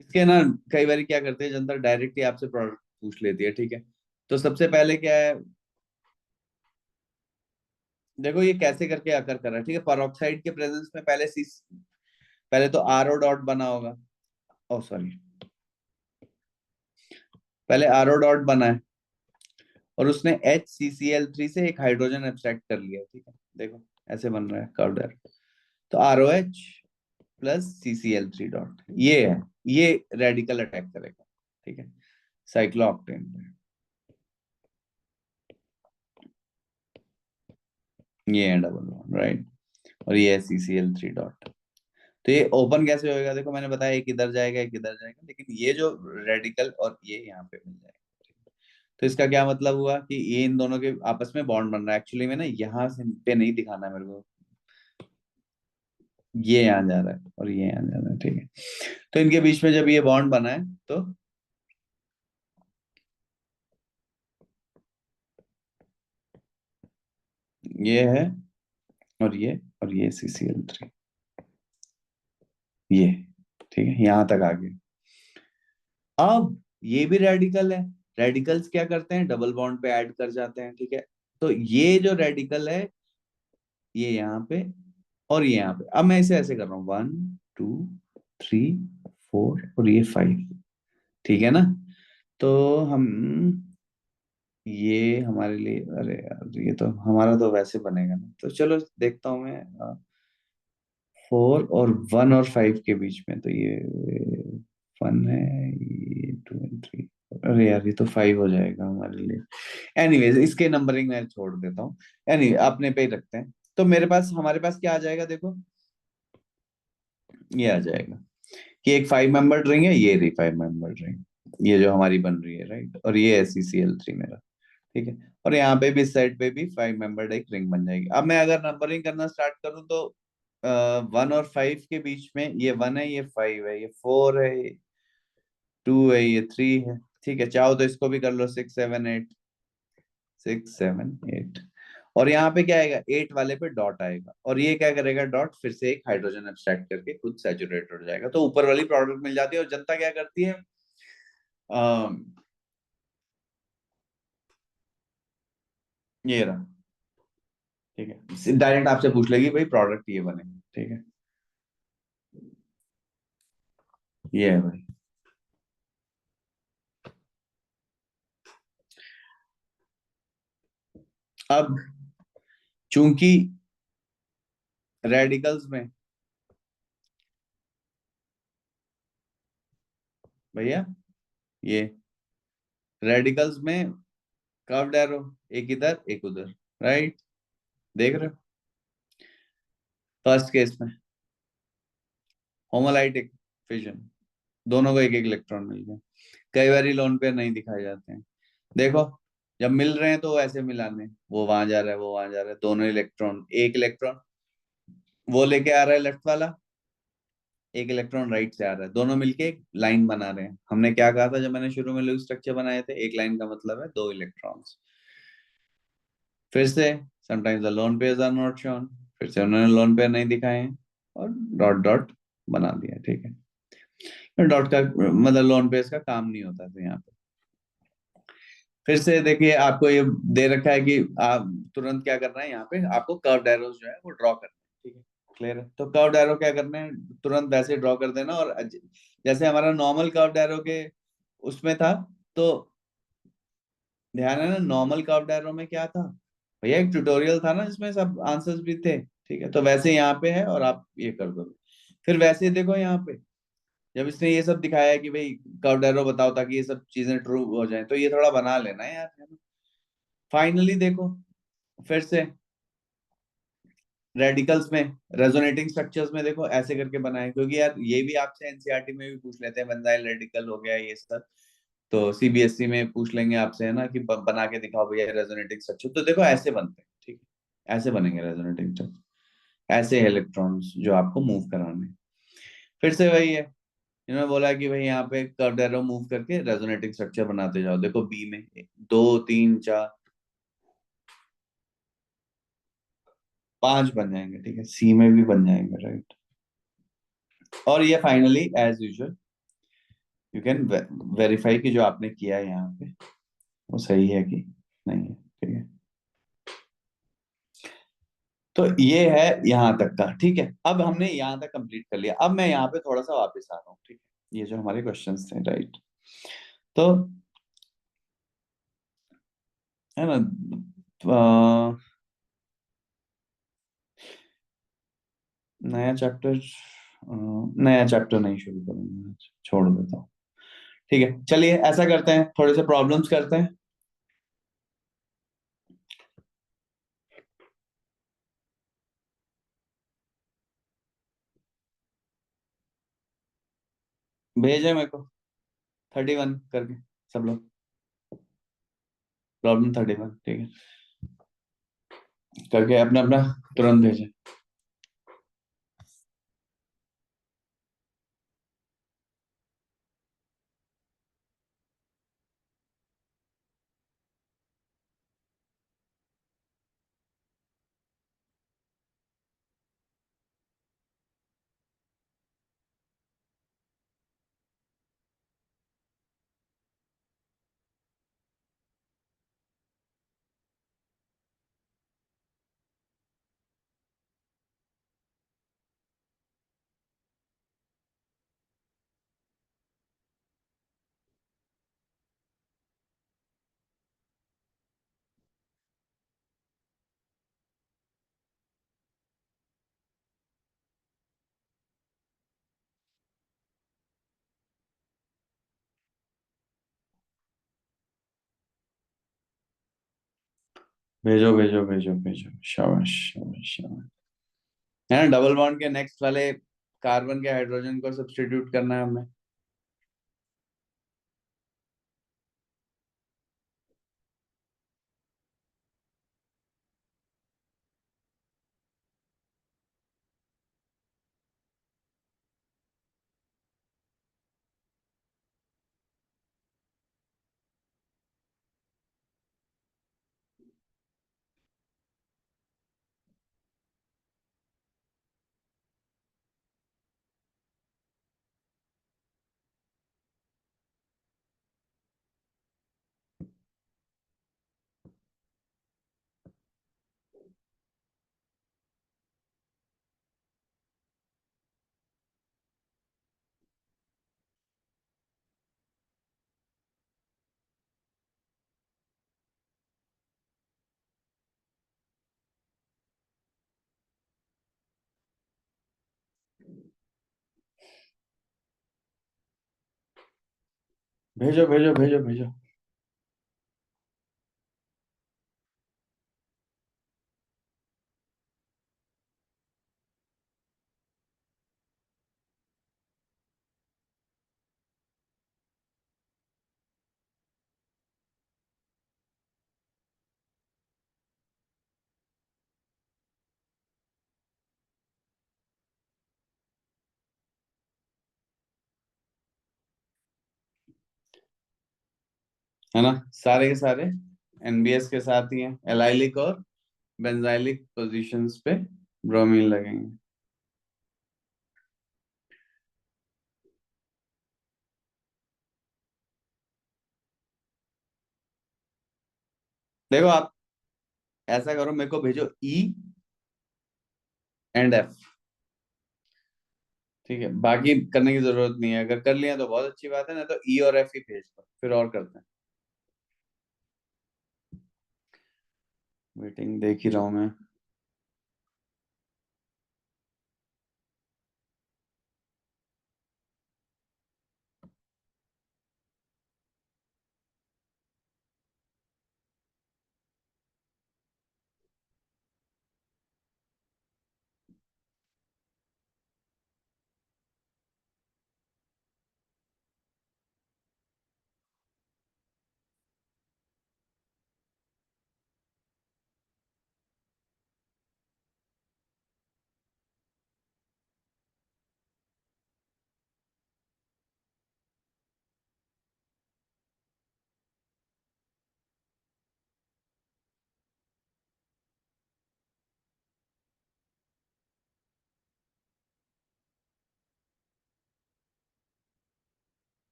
इसके ना, कई बार क्या करते हैं जनता डायरेक्ट ही आपसे प्रोडक्ट पूछ लेती है, ठीक है। तो सबसे पहले क्या है, देखो ये कैसे करके आकर कर रहा है, ठीक है। पेरोक्साइड के प्रेजेंस में पहले तो आरओ डॉट बना होगा, ओ सॉरी, पहले आरओ डॉट बना है और उसने HCCl3 से एक हाइड्रोजन एब्स्ट्रैक्ट कर लिया, ठीक है। देखो ऐसे बन रहा है कर्व, तो ROH प्लस CCl3 डॉट, ये है, ये रेडिकल अटैक करेगा, ठीक है, साइक्लोऑक्टेन पे। ये है डबल बॉन्ड, राइट। और ये है CCl3 डॉट। तो ये ओपन कैसे होएगा? देखो मैंने बताया एक इधर जाएगा, एक इधर जाएगा, लेकिन ये जो रेडिकल और ये यहाँ पे मिल जाएगा। तो इसका क्या मतलब हुआ कि ये इन दोनों के आपस में बॉन्ड बन रहा है। एक्चुअली में ना यहाँ से पे नहीं दिखाना है मेरे को, ये यहाँ जा रहा है और ये यहाँ जा रहा है, ठीक है। तो इनके बीच में जब ये बॉन्ड बना है तो ये है, और ये CCl3, ये, ठीक है, यहां तक आ गए। अब ये भी रेडिकल है, रेडिकल्स क्या करते हैं, डबल बॉन्ड पे ऐड कर जाते हैं, ठीक है। तो ये जो रेडिकल है ये यहाँ पे और ये यहाँ पे, अब मैं इसे ऐसे कर रहा हूँ 1 2 3 4 और ये 5, ठीक है ना। तो हम, ये हमारे लिए, अरे यार ये तो हमारा तो वैसे बनेगा ना, तो चलो देखता हूँ मैं 4 और 1 और 5 के बीच में, तो ये 1 है, ये 2 और 3, अरे यार ये तो 5 हो जाएगा हमारे लिए। एनीवेज इसके नंबरिंग मैं छोड़ देता हूँ, एनी अपने पे ही रखते हैं। तो मेरे पास, हमारे पास क्या आ जाएगा देखो, ये आ जाएगा कि एक 5 मेंबर्ड रिंग है, ये रही 5 मेंबर्ड रिंग, ये जो हमारी बन रही है, राइट। और ये है CCl3 मेरा, ठीक है। और यहाँ पे भी साइड पे भी 5 मेंबर्ड एक रिंग बन जाएगी। अब मैं अगर नंबरिंग करना स्टार्ट करूँ तो 1 और 5 के बीच में, ये 1 है, ये 5 है, ये 4 है, ये 2 है, ये 3 है, ठीक है। चाहो तो इसको भी कर लो 6 7 8, 6 7 8। और यहाँ पे क्या आएगा, 8 वाले पे डॉट आएगा, और ये क्या करेगा, डॉट फिर से एक हाइड्रोजन एब्स्ट्रैक्ट करके खुद सैचुरेट हो जाएगा, तो ऊपर वाली प्रोडक्ट मिल जाती है। और जनता क्या करती है, ये रहा, ठीक है, डायरेक्ट आपसे पूछ लेगी भाई प्रोडक्ट ये बने, ठीक है। ये है भाई। अब चूंकि रेडिकल्स में, भैया ये रेडिकल्स में कर्व्ड एरो, एक इधर एक उधर, राइट, देख रहे हो। फर्स्ट केस में होमोलाइटिक फिजन, दोनों को एक एक इलेक्ट्रॉन मिल गया। कई बार लोन पेयर नहीं दिखाए जाते हैं, देखो जब मिल रहे हैं तो ऐसे मिलाने, वो वहां जा रहा है, वो वहां जा रहा है, दोनों इलेक्ट्रॉन, एक इलेक्ट्रॉन वो लेके आ रहा है लेफ्ट वाला, एक इलेक्ट्रॉन राइट से आ रहा है, दोनों मिलके एक लाइन बना रहे हैं। हमने क्या कहा था जब मैंने शुरू में लुईस स्ट्रक्चर बनाए थे, एक लाइन का मतलब है 2 इलेक्ट्रॉन्स। फिर से sometimes the lone pairs are not shown, फिर से उन्होंने लोन पेयर नहीं दिखाए हैं और डॉट डॉट बना दिया, ठीक है। डॉट का मतलब लोन पेयर्स का काम नहीं होता था यहाँ पे। फिर से देखिए आपको ये दे रखा है कि आप तुरंत क्या करना है, यहाँ पे आपको कर्व एरोज जो है वो ड्रॉ करना है, ठीक है। क्लियर है, तो कर्व एरो क्या करना है, तुरंत वैसे ड्रॉ कर देना। और जैसे हमारा नॉर्मल कर्व एरो के उसमें था, तो ध्यान है ना, नॉर्मल कर्व्ड एरो में क्या था भैया, एक ट्यूटोरियल था ना जिसमें सब आंसर्स भी थे, ठीक है, तो वैसे यहाँ पे है और आप ये कर दो। फिर वैसे देखो यहाँ पे, जब इसने ये सब दिखाया है कि भाई कर्व्ड एरो बताओ ताकि ये सब चीजें ट्रू हो जाए, तो ये थोड़ा बना लेना है यार। फाइनली देखो, फिर से रेडिकल्स में, रेजोनेटिंग स्ट्रक्चर्स में देखो ऐसे करके बनाए, क्योंकि यार ये भी आपसे एनसीईआरटी में भी पूछ लेते हैं, बंजाइल रेडिकल हो गया ये सब, तो सीबीएसई में पूछ लेंगे आपसे, है ना, कि बना के दिखाओ भैया रेजोनेटिंग स्ट्रक्चर, तो देखो ऐसे बनते हैं, ठीक है, ऐसे बनेंगे रेजोनेटिंग स्ट्रक्चर, ऐसे इलेक्ट्रॉन्स जो आपको मूव कराने हैं। फिर से वही है, इन्होंने बोला कि भाई यहाँ पे कर्व्ड एरो मूव करके रेजोनेटिंग स्ट्रक्चर बनाते जाओ, देखो बी में दो तीन चार पांच बन जाएंगे, ठीक है, सी में भी बन जाएंगे, राइट। और ये finally as usual you can verify कि जो आपने किया है यहाँ पे वो सही है कि नहीं है, ठीक है। तो ये है यहाँ तक का, ठीक है, अब हमने यहाँ तक कंप्लीट कर लिया, अब मैं यहाँ पे थोड़ा सा वापस आ रहा हूँ, ठीक है, ये जो हमारे क्वेश्चंस थे, राइट। तो है ना, नया चैप्टर, नया चैप्टर नहीं शुरू करूंगा, छोड़ देता हूँ, ठीक है, चलिए ऐसा करते हैं, थोड़े से प्रॉब्लम्स करते हैं। भेजे मेरे को 31 करके सब लोग, प्रॉब्लम 31, ठीक है, करके अपना अपना तुरंत भेजे। भेजो भेजो भेजो भेजो, शाबाश शाबाश शाबाश। है ना, डबल बॉन्ड के नेक्स्ट वाले कार्बन के हाइड्रोजन को सब्स्टिट्यूट करना है हमें। भेजो भेजो भेजो भेजो। है ना, सारे के सारे एनबीएस के साथ ही हैं, एलाइलिक और बेंजाइलिक पोजीशंस पे ब्रोमीन लगेंगे। देखो आप ऐसा करो, मेरे को भेजो ई एंड एफ, ठीक है, बाकी करने की जरूरत नहीं है, अगर कर लिया तो बहुत अच्छी बात है, ना तो ई और एफ ही भेज दो, फिर और करते हैं। वेटिंग देख ही रहा हूँ मैं।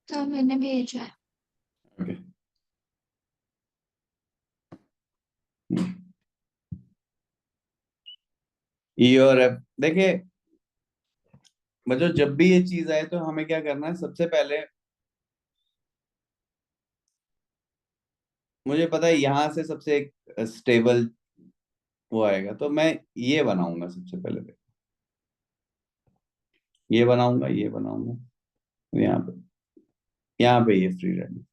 तो मैंने भेजा है। ओके। ई और एफ देखिए बच्चों, जब भी ये चीज आए तो हमें क्या करना है सबसे पहले। मुझे पता है यहाँ से सबसे एक स्टेबल वो आएगा, तो मैं ये बनाऊंगा सबसे पहले। ये बनाऊंगा, ये बनाऊंगा यहाँ पे। यहाँ पे ये फ्री रहना,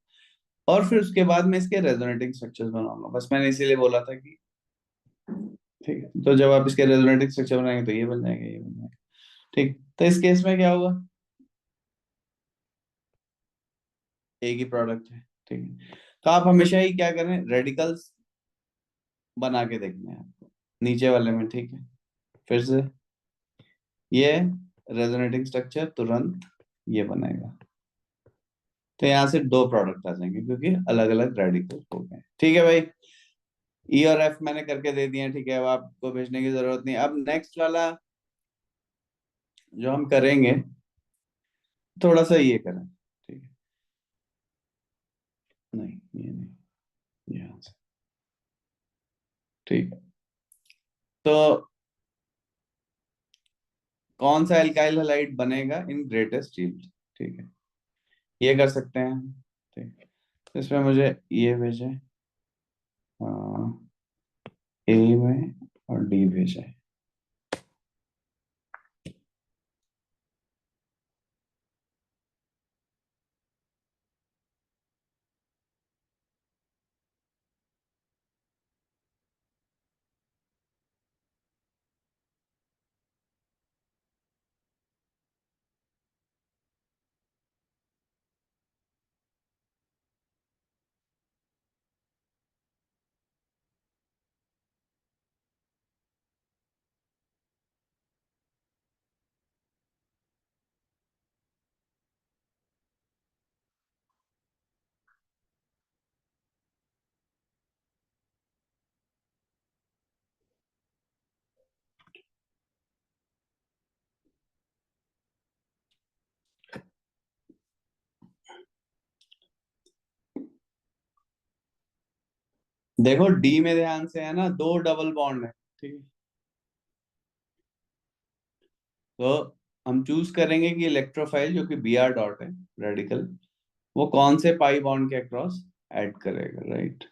और फिर उसके बाद मैं इसके रेजोनेटिंग स्ट्रक्चर्स बनाऊंगा। बस मैंने इसीलिए बोला था कि ठीक है, तो जब आप इसके रेजोनेटिंग स्ट्रक्चर बनाएंगे तो ये बन जाएगा, ये बन जाएगा। ठीक, तो इस केस में क्या होगा, एक ही प्रोडक्ट है। ठीक है, तो आप हमेशा ही क्या करें, रेडिकल्स बना के देखना है आपको नीचे वाले में। ठीक है, फिर से ये रेजोनेटिंग स्ट्रक्चर तुरंत ये बनाएगा। तो यहाँ से दो प्रोडक्ट आ जाएंगे क्योंकि अलग अलग रेडिकल हो गए। ठीक है भाई, ई और एफ मैंने करके दे दिए हैं। ठीक है, अब आपको भेजने की जरूरत नहीं। अब नेक्स्ट वाला जो हम करेंगे, थोड़ा सा ये करें। ठीक है, नहीं ये नहीं, यहाँ से। ठीक है, तो कौन सा एल्काइल हैलाइड बनेगा इन ग्रेटेस्ट यील्ड। ठीक है, ये कर सकते हैं। ठीक है, तो इसमें मुझे ये भेजे, ए में और डी भेजे। देखो डी में ध्यान से है ना, दो डबल बॉन्ड है, ठीक है। तो हम चूज करेंगे कि इलेक्ट्रोफाइल जो कि बी आर डॉट है, रेडिकल, वो कौन से पाई बॉन्ड के अक्रॉस ऐड करेगा, राइट।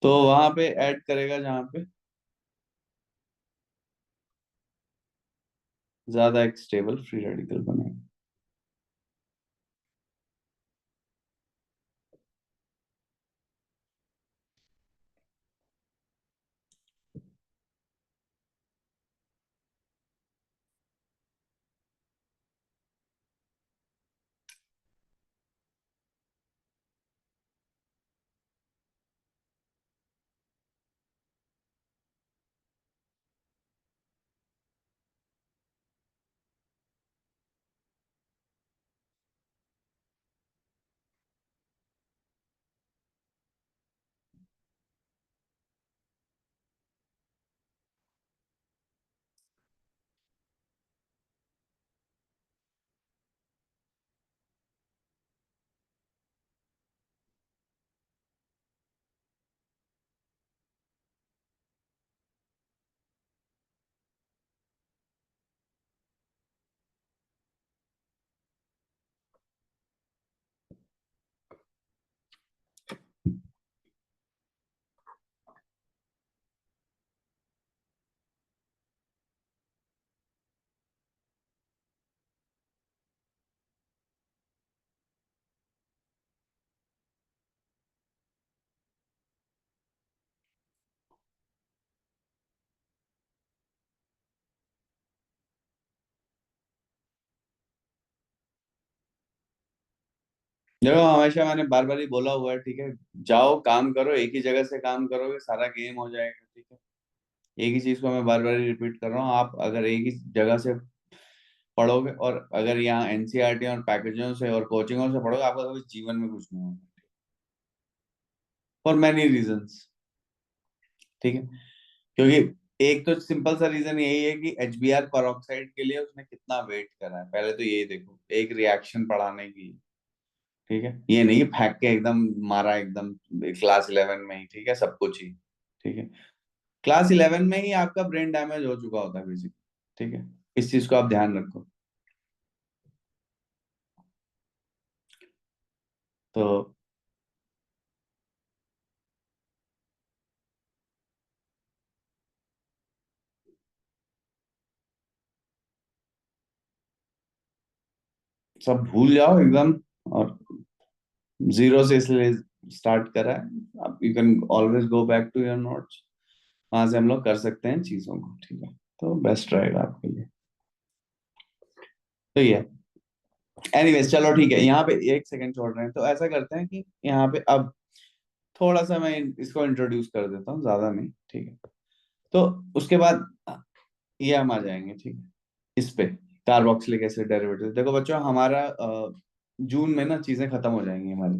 तो वहां पे ऐड करेगा जहां पे ज्यादा एक स्टेबल फ्री रेडिकल बनेगा। देखो हमेशा मैंने बार बार ही बोला हुआ है, ठीक है। जाओ काम करो, एक ही जगह से काम करोगे सारा गेम हो जाएगा, ठीक है। एक ही चीज को मैं बार बार रिपीट कर रहा हूँ, आप अगर एक ही जगह से पढ़ोगे और अगर यहाँ एनसीईआरटी और पैकेजों से और कोचिंगों से पढ़ोगे, आपका कभी जीवन में कुछ नहीं होगा, फॉर मैनी रीजंस, ठीक है। क्योंकि एक तो सिंपल सा रीजन यही है कि एचबीआर पेरोक्साइड के लिए उसने कितना वेट करा है, पहले तो यही देखो, एक रिएक्शन पढ़ाने की, ठीक है। ये नहीं फेंक के एकदम मारा एकदम क्लास 11 में ही, ठीक है, सब कुछ ही, ठीक है। क्लास 11 में ही आपका ब्रेन डैमेज हो चुका होता है बेसिक, ठीक है। इस चीज को आप ध्यान रखो। तो सब भूल जाओ एकदम, और जीरो से इसलिए स्टार्ट करा है। आप you can always go back to your notes, वहां से हम लोग कर सकते हैं चीजों को, ठीक है। तो बेस्ट रहेगा आपके लिए। तो ये, एनीवेज चलो ठीक है, यहाँ पे एक सेकंड छोड़ रहे हैं, तो ऐसा करते हैं कि यहाँ पे अब थोड़ा सा मैं इसको इंट्रोड्यूस कर देता हूँ, ज्यादा नहीं, ठीक है। तो उसके बाद ये हम आ जाएंगे, ठीक है, इस पे कार्बोक्सिलिक एसिड डेरिवेटिव। देखो बच्चों, हमारा जून में ना चीजें खत्म हो जाएंगी हमारी,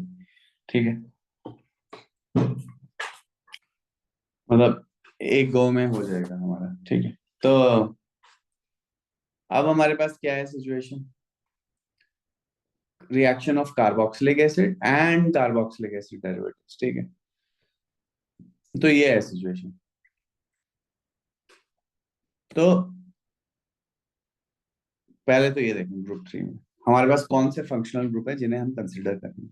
ठीक है। मतलब एक गो में हो जाएगा हमारा, ठीक है। तो अब हमारे पास क्या है situation, reaction of carboxylic acid and carboxylic acid derivatives, ठीक है। तो ये है सिचुएशन। तो पहले तो ये देखें, ग्रुप थ्री में हमारे पास कौन से फंक्शनल ग्रुप है जिन्हें हम कंसिडर करेंगे।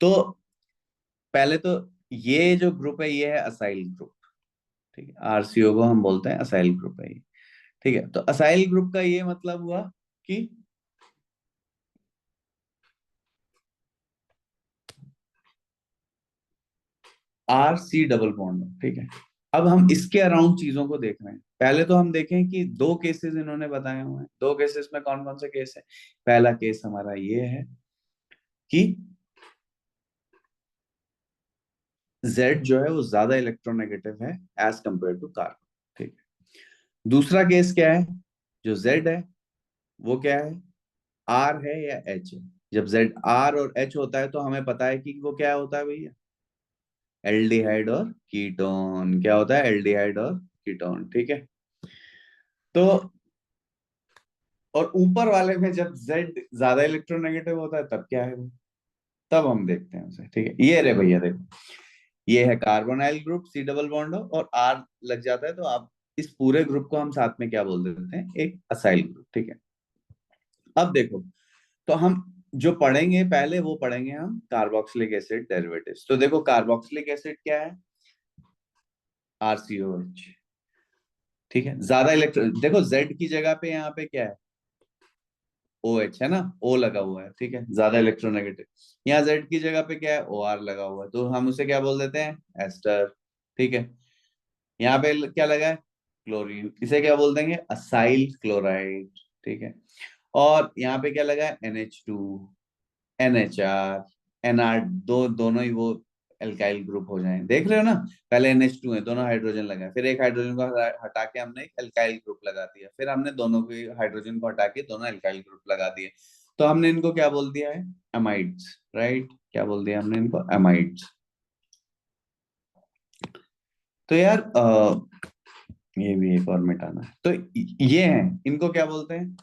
तो पहले तो ये जो ग्रुप है ये है असाइल ग्रुप, ठीक है। आरसीओ को हम बोलते हैं असाइल ग्रुप है ये, ठीक है। तो असाइल ग्रुप का ये मतलब हुआ कि आर सी डबल बॉन्ड, ठीक है। अब हम इसके अराउंड चीजों को देख रहे हैं। पहले तो हम देखें कि दो केसेस इन्होंने बताए हुए हैं, दो केसेस में कौन कौन से केस है। पहला केस हमारा ये है कि Z जो है वो ज्यादा इलेक्ट्रोनेगेटिव है एज कंपेयर टू कार्बन, ठीक है। दूसरा केस क्या है, जो Z है वो क्या है, R है या H है। जब Z R और H होता है तो हमें पता है कि वो क्या होता है भैया, एल्डिहाइड और कीटोन। क्या होता है, एल्डिहाइड और कीटोन, ठीक है। तो और ऊपर वाले में जब Z ज्यादा इलेक्ट्रोनेगेटिव होता है तब क्या है वो, तब हम देखते हैं उसे, ठीक है। ये रे भैया देखो, ये है carbonyl group, C double bond हो और R लग जाता है, तो आप इस पूरे ग्रुप को हम साथ में क्या बोल देते हैं, एक असाइल ग्रुप, ठीक है। अब देखो, तो हम जो पढ़ेंगे पहले वो पढ़ेंगे हम कार्बोक्सिलिक एसिड डेरिवेटिव्स। तो देखो कार्बोक्सिलिक एसिड क्या है, RCOH, ठीक है। ज्यादा इलेक्ट्रॉन, देखो Z की जगह पे यहाँ पे क्या है, OH है ना, O लगा हुआ है, ठीक है, ज्यादा इलेक्ट्रोनेगेटिव। यहाँ Z की जगह पे क्या है, OR लगा हुआ है, तो हम उसे क्या बोल देते हैं, एस्टर, ठीक है। यहाँ पे क्या लगा है, क्लोरीन, इसे क्या बोल देंगे, असाइल क्लोराइड, ठीक है। और यहाँ पे क्या लगा है, NH2, NHR, NR, दोनों ही वो एल्काइल ग्रुप हो जाएं, देख रहे हो ना। पहले NH2 है, दोनों हाइड्रोजन लगा है, फिर एक हाइड्रोजन को हटा के हमने एक एल्काइल ग्रुप लगा दिया, फिर हमने दोनों के हाइड्रोजन को हटा के दोनों एल्काइल ग्रुप लगा दिए। तो हमने इनको क्या बोल दिया है, अमाइड्स, राइट, क्या बोल दिया हमने इनको, अमाइड्स। तो यार ये भी एक और मिटाना है, तो ये है, इनको क्या बोलते हैं,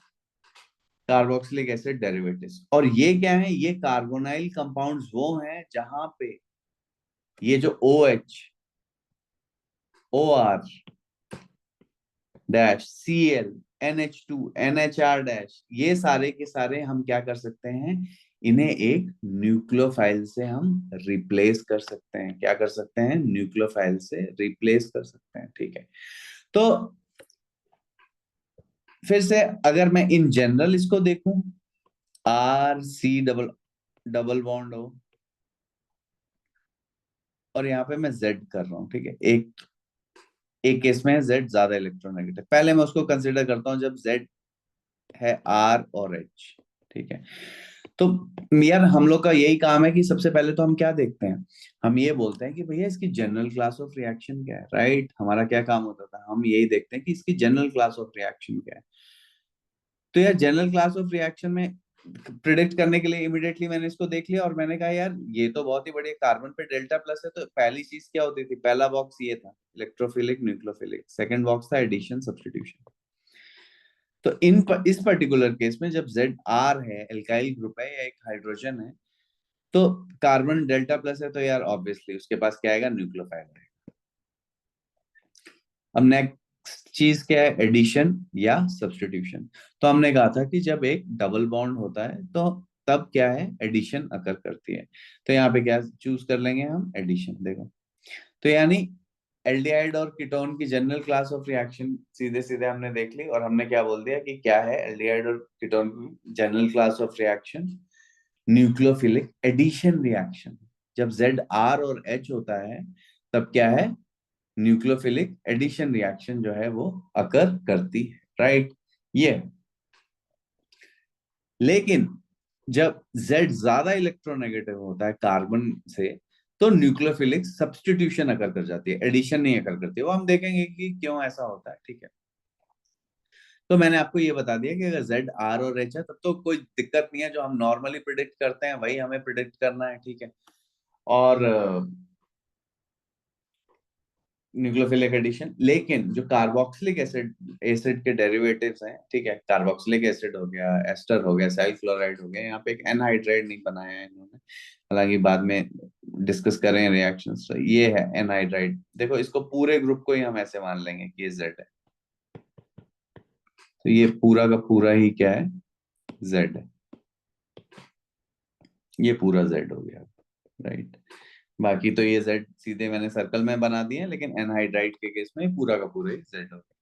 कार्बोक्सिलिक एसिड डेरिवेटिव्स। और ये क्या है, ये कार्बोनाइल कंपाउंड्स वो हैं जहां पे ये जो OH, OR dash, Cl, NH2, NHR dash, ये सारे के सारे हम क्या कर सकते हैं, इन्हें एक न्यूक्लियोफाइल से हम रिप्लेस कर सकते हैं, क्या कर सकते हैं, न्यूक्लियोफाइल से रिप्लेस कर सकते हैं, ठीक है। तो फिर से अगर मैं इन जनरल इसको देखूं, RC डबल डबल बॉन्ड हो और यहाँ पे मैं Z कर रहा हूँ, ठीक है। एक एक केस में है Z ज्यादा इलेक्ट्रोनेगेटिव, पहले मैं उसको कंसिडर करता हूँ जब Z है R और H, ठीक है। तो यार हम लोग का यही काम है कि सबसे पहले तो हम क्या देखते हैं, हम ये बोलते हैं कि भैया इसकी जनरल क्लास ऑफ रिएक्शन क्या है, राइट। हमारा क्या काम होता था, हम यही देखते हैं कि इसकी जनरल क्लास ऑफ रिएक्शन क्या है। तो यार जनरल क्लास ऑफ रिएक्शन में प्रिडिक्ट करने के लिए इमिडिएटली मैंने इसको देख लिया और मैंने कहा यार ये तो बहुत ही बढ़िया, कार्बन पे डेल्टा प्लस है, तो पहली चीज क्या होती थी, पहला बॉक्स ये था, इलेक्ट्रोफिलिक न्यूक्लियोफिलिक, सेकंड बॉक्स था एडिशन सब्स्टिट्यूशन। तो इस पर्टिकुलर केस में जब ZR है, एल्काइल ग्रुप है या एक हाइड्रोजन है, तो कार्बन डेल्टा प्लस है, तो यार ऑब्वियसली उसके पास क्या आएगा, न्यूक्लियोफाइल है। अब नेक्स्ट चीज क्या है, एडिशन या सब्स्टिट्यूशन। तो हमने कहा था कि जब एक डबल बॉन्ड होता है तो तब क्या है, एडिशन अकर करती है। तो यहाँ पे क्या चूज कर लेंगे हम, एडिशन, देखो। तो यानी एल्डिहाइड और कीटोन की जनरल क्लास ऑफ रिएक्शन सीधे सीधे हमने देख ली, और हमने क्या बोल दिया कि क्या है एल्डिहाइड और कीटोन की general class of reaction, nucleophilic addition reaction. जब ZR और H होता है तब क्या है, न्यूक्लियोफिलिक एडिशन रिएक्शन जो है वो अकर करती है, राइट। ये, लेकिन जब Z ज्यादा इलेक्ट्रोनेगेटिव होता है कार्बन से, तो न्यूक्लियोफिलिक सब्स्टिट्यूशन अकर कर जाती है, एडिशन नहीं अकर करती है। वो हम देखेंगे कि क्यों ऐसा होता है, ठीक है। तो मैंने आपको ये बता दिया कि अगर ZR और H है तब तो कोई दिक्कत नहीं है, जो हम नॉर्मली प्रिडिक्ट करते हैं वही हमें प्रिडिक्ट करना है, ठीक है। और न्यूक्लियोफिलिक एडिशन, लेकिन जो कार्बोक्सिलिक एसिड एसिड के डेरिवेटिव्स हैं, ठीक है, कार्बोक्सिलिक एसिड हो गया, एस्टर हो गया, साइल क्लोराइड हो गया, यहाँ पे एक एनहाइड्राइड नहीं बनाया है इन्होंने, हालांकि बाद में डिस्कस करें रिएक्शंस। तो ये है एनहाइड्राइड, देखो इसको पूरे ग्रुप को ही हम ऐसे मान लेंगे कि ये Z है, तो ये पूरा का पूरा ही क्या है, Z है, ये पूरा Z हो गया, राइट। बाकी तो ये Z सीधे मैंने सर्कल में बना दिए हैं, लेकिन एनहाइड्राइड के केस में पूरा का पूरा ही Z हो गया।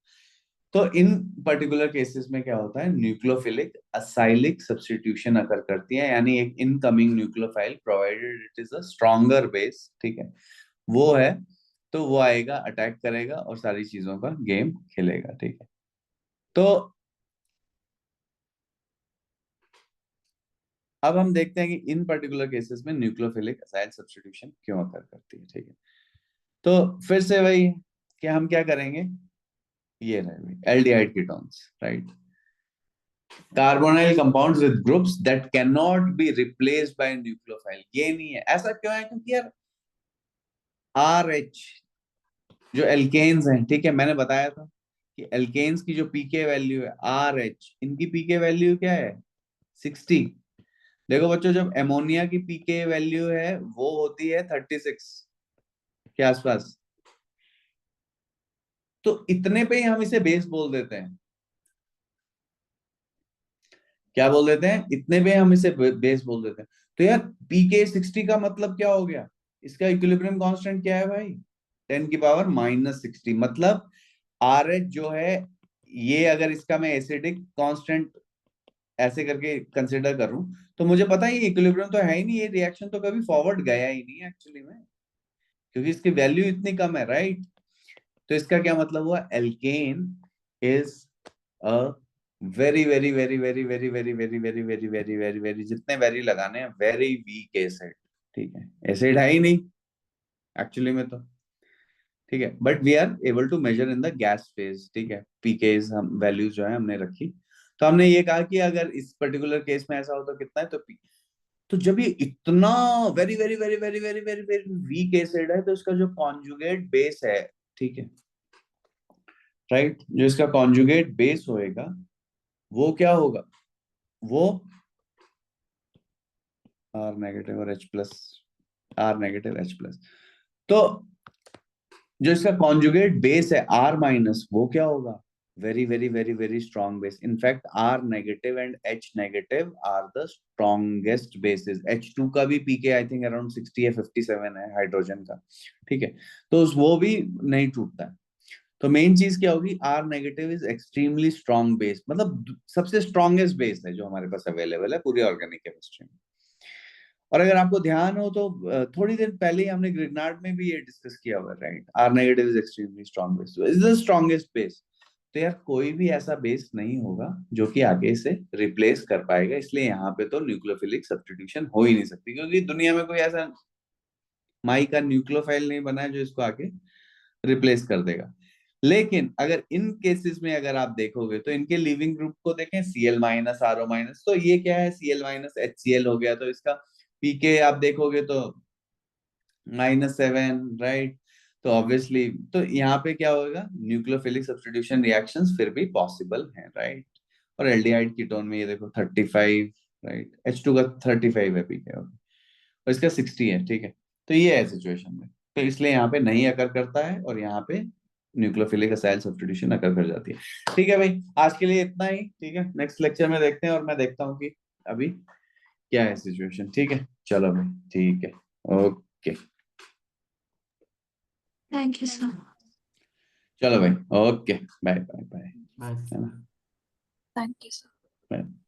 तो इन पर्टिकुलर केसेस में क्या होता है, न्यूक्लियोफिलिक असाइलिक सब्स्टिट्यूशन अकर करती है, यानी एक incoming nucleophile provided it is a stronger base, ठीक है, वो है, तो वो आएगा, अटैक करेगा और सारी चीजों का गेम खेलेगा, ठीक है। तो अब हम देखते हैं कि इन पर्टिकुलर केसेस में न्यूक्लियोफिलिक असाइल सब्स्टिट्यूशन क्यों अकर करती है, ठीक है। तो फिर से वही कि हम क्या करेंगे, ये रहे aldehyde ketones, right, carbonyl compounds with groups that can not be replaced by nucleophile. ये नहीं है, ऐसा क्यों है, क्योंकि यार RH जो एल्केन्स हैं, ठीक है, मैंने बताया था कि कि एल्केन्स की जो पीके वैल्यू है आर एच, इनकी पीके वैल्यू क्या है 60। देखो बच्चों, जब एमोनिया की पीके वैल्यू है वो होती है 36 के आसपास, तो इतने पे ही हम इसे बेस बोल देते हैं। क्या बोल देते हैं? इतने पे हम इसे बेस बोल देते हैं। तो यार पीके 60 का मतलब क्या हो गया? इसका इक्विलिब्रियम कांस्टेंट क्या है भाई? 10⁻⁻60। मतलब आर एच जो है, ये अगर इसका मैं एसिडिक कांस्टेंट ऐसे करके कंसिडर करूं, तो मुझे पता ही इक्विलिब्रियम तो है ही नहीं, ये रिएक्शन तो कभी फॉरवर्ड गया ही नहीं एक्चुअली में, क्योंकि इसकी वैल्यू इतनी कम है, राइट? तो इसका क्या मतलब हुआ? Alkane is a very very very very very very very very very very very very, जितने वेरी लगाने हैं, वेरी वीक एसिड। ठीक है, एसिड है ही नहीं एक्चुअली में तो। ठीक है, but we are able to measure in the gas phase. ठीक है, पीकेज हम वैल्यूज जो है हमने रखी। तो हमने ये कहा कि अगर इस पर्टिकुलर केस में ऐसा हो तो कितना है, तो पी। तो जब ये इतना very very very very very very very weak acid है, तो इसका जो कॉन्जुगेट बेस है, ठीक है, राइट, जो इसका कॉन्जुगेट बेस होएगा वो क्या होगा? वो आर नेगेटिव और H plus, R negative H plus. तो जो इसका कॉन्जुगेट बेस है आर माइनस, वो क्या होगा? Very very very very strong base. In fact R negative and H negative R the strongest bases. H2 का भी पीके आई थिंक अराउंड 60 या 57 है हाइड्रोजन का। ठीक है, तो वो भी नहीं टूटता है। तो मेन चीज क्या होगी? R negative is extremely strong base, मतलब सबसे स्ट्रॉन्गेस्ट बेस है जो हमारे पास अवेलेबल है पूरी ऑर्गेनिक केमिस्ट्री में। और अगर आपको ध्यान हो तो थोड़ी देर पहले ही हमने ग्रिग्नार्ड में भी ये डिस्कस किया हुआ है, right? R negative is extremely strong base, is the strongest base. तो यार कोई भी ऐसा बेस नहीं होगा जो कि आगे से रिप्लेस कर पाएगा, इसलिए यहाँ पे तो न्यूक्लियोफिलिक सब्स्टिट्यूशन हो ही नहीं सकती, क्योंकि दुनिया में कोई ऐसा माई का न्यूक्लियोफाइल नहीं बना है जो इसको आके रिप्लेस कर देगा। लेकिन अगर इन केसेस में अगर आप देखोगे तो इनके लिविंग ग्रुप को देखें, Cl माइनस RO माइनस, तो ये क्या है? Cl माइनस HCl हो गया, तो इसका पीके आप देखोगे तो -7, राइट? तो ऑब्वियसली तो यहाँ पे क्या होगा? न्यूक्लियोफिलिक सब्स्टिट्यूशन रिएक्शंस फिर भी पॉसिबल हैं, राइट? और एल्डिहाइड कीटोन में ये देखो 35, राइट, H2 का 35 है पीके, और इसका 60 है। ठीक है, तो ये है सिचुएशन में, तो इसलिए यहाँ पे नहीं अकर करता है, और यहाँ पे न्यूक्लियोफिलिक असाइल सब्स्टिट्यूशन अकर कर जाती है। ठीक है भाई, आज के लिए इतना ही। ठीक है, नेक्स्ट लेक्चर में देखते हैं, और मैं देखता हूँ कि अभी क्या है सिचुएशन। ठीक है, चलो भाई, ठीक है, ओके। Thank you, sir. चलो भाई, okay, bye bye bye, bye. है ना? Thank you, sir. बाय।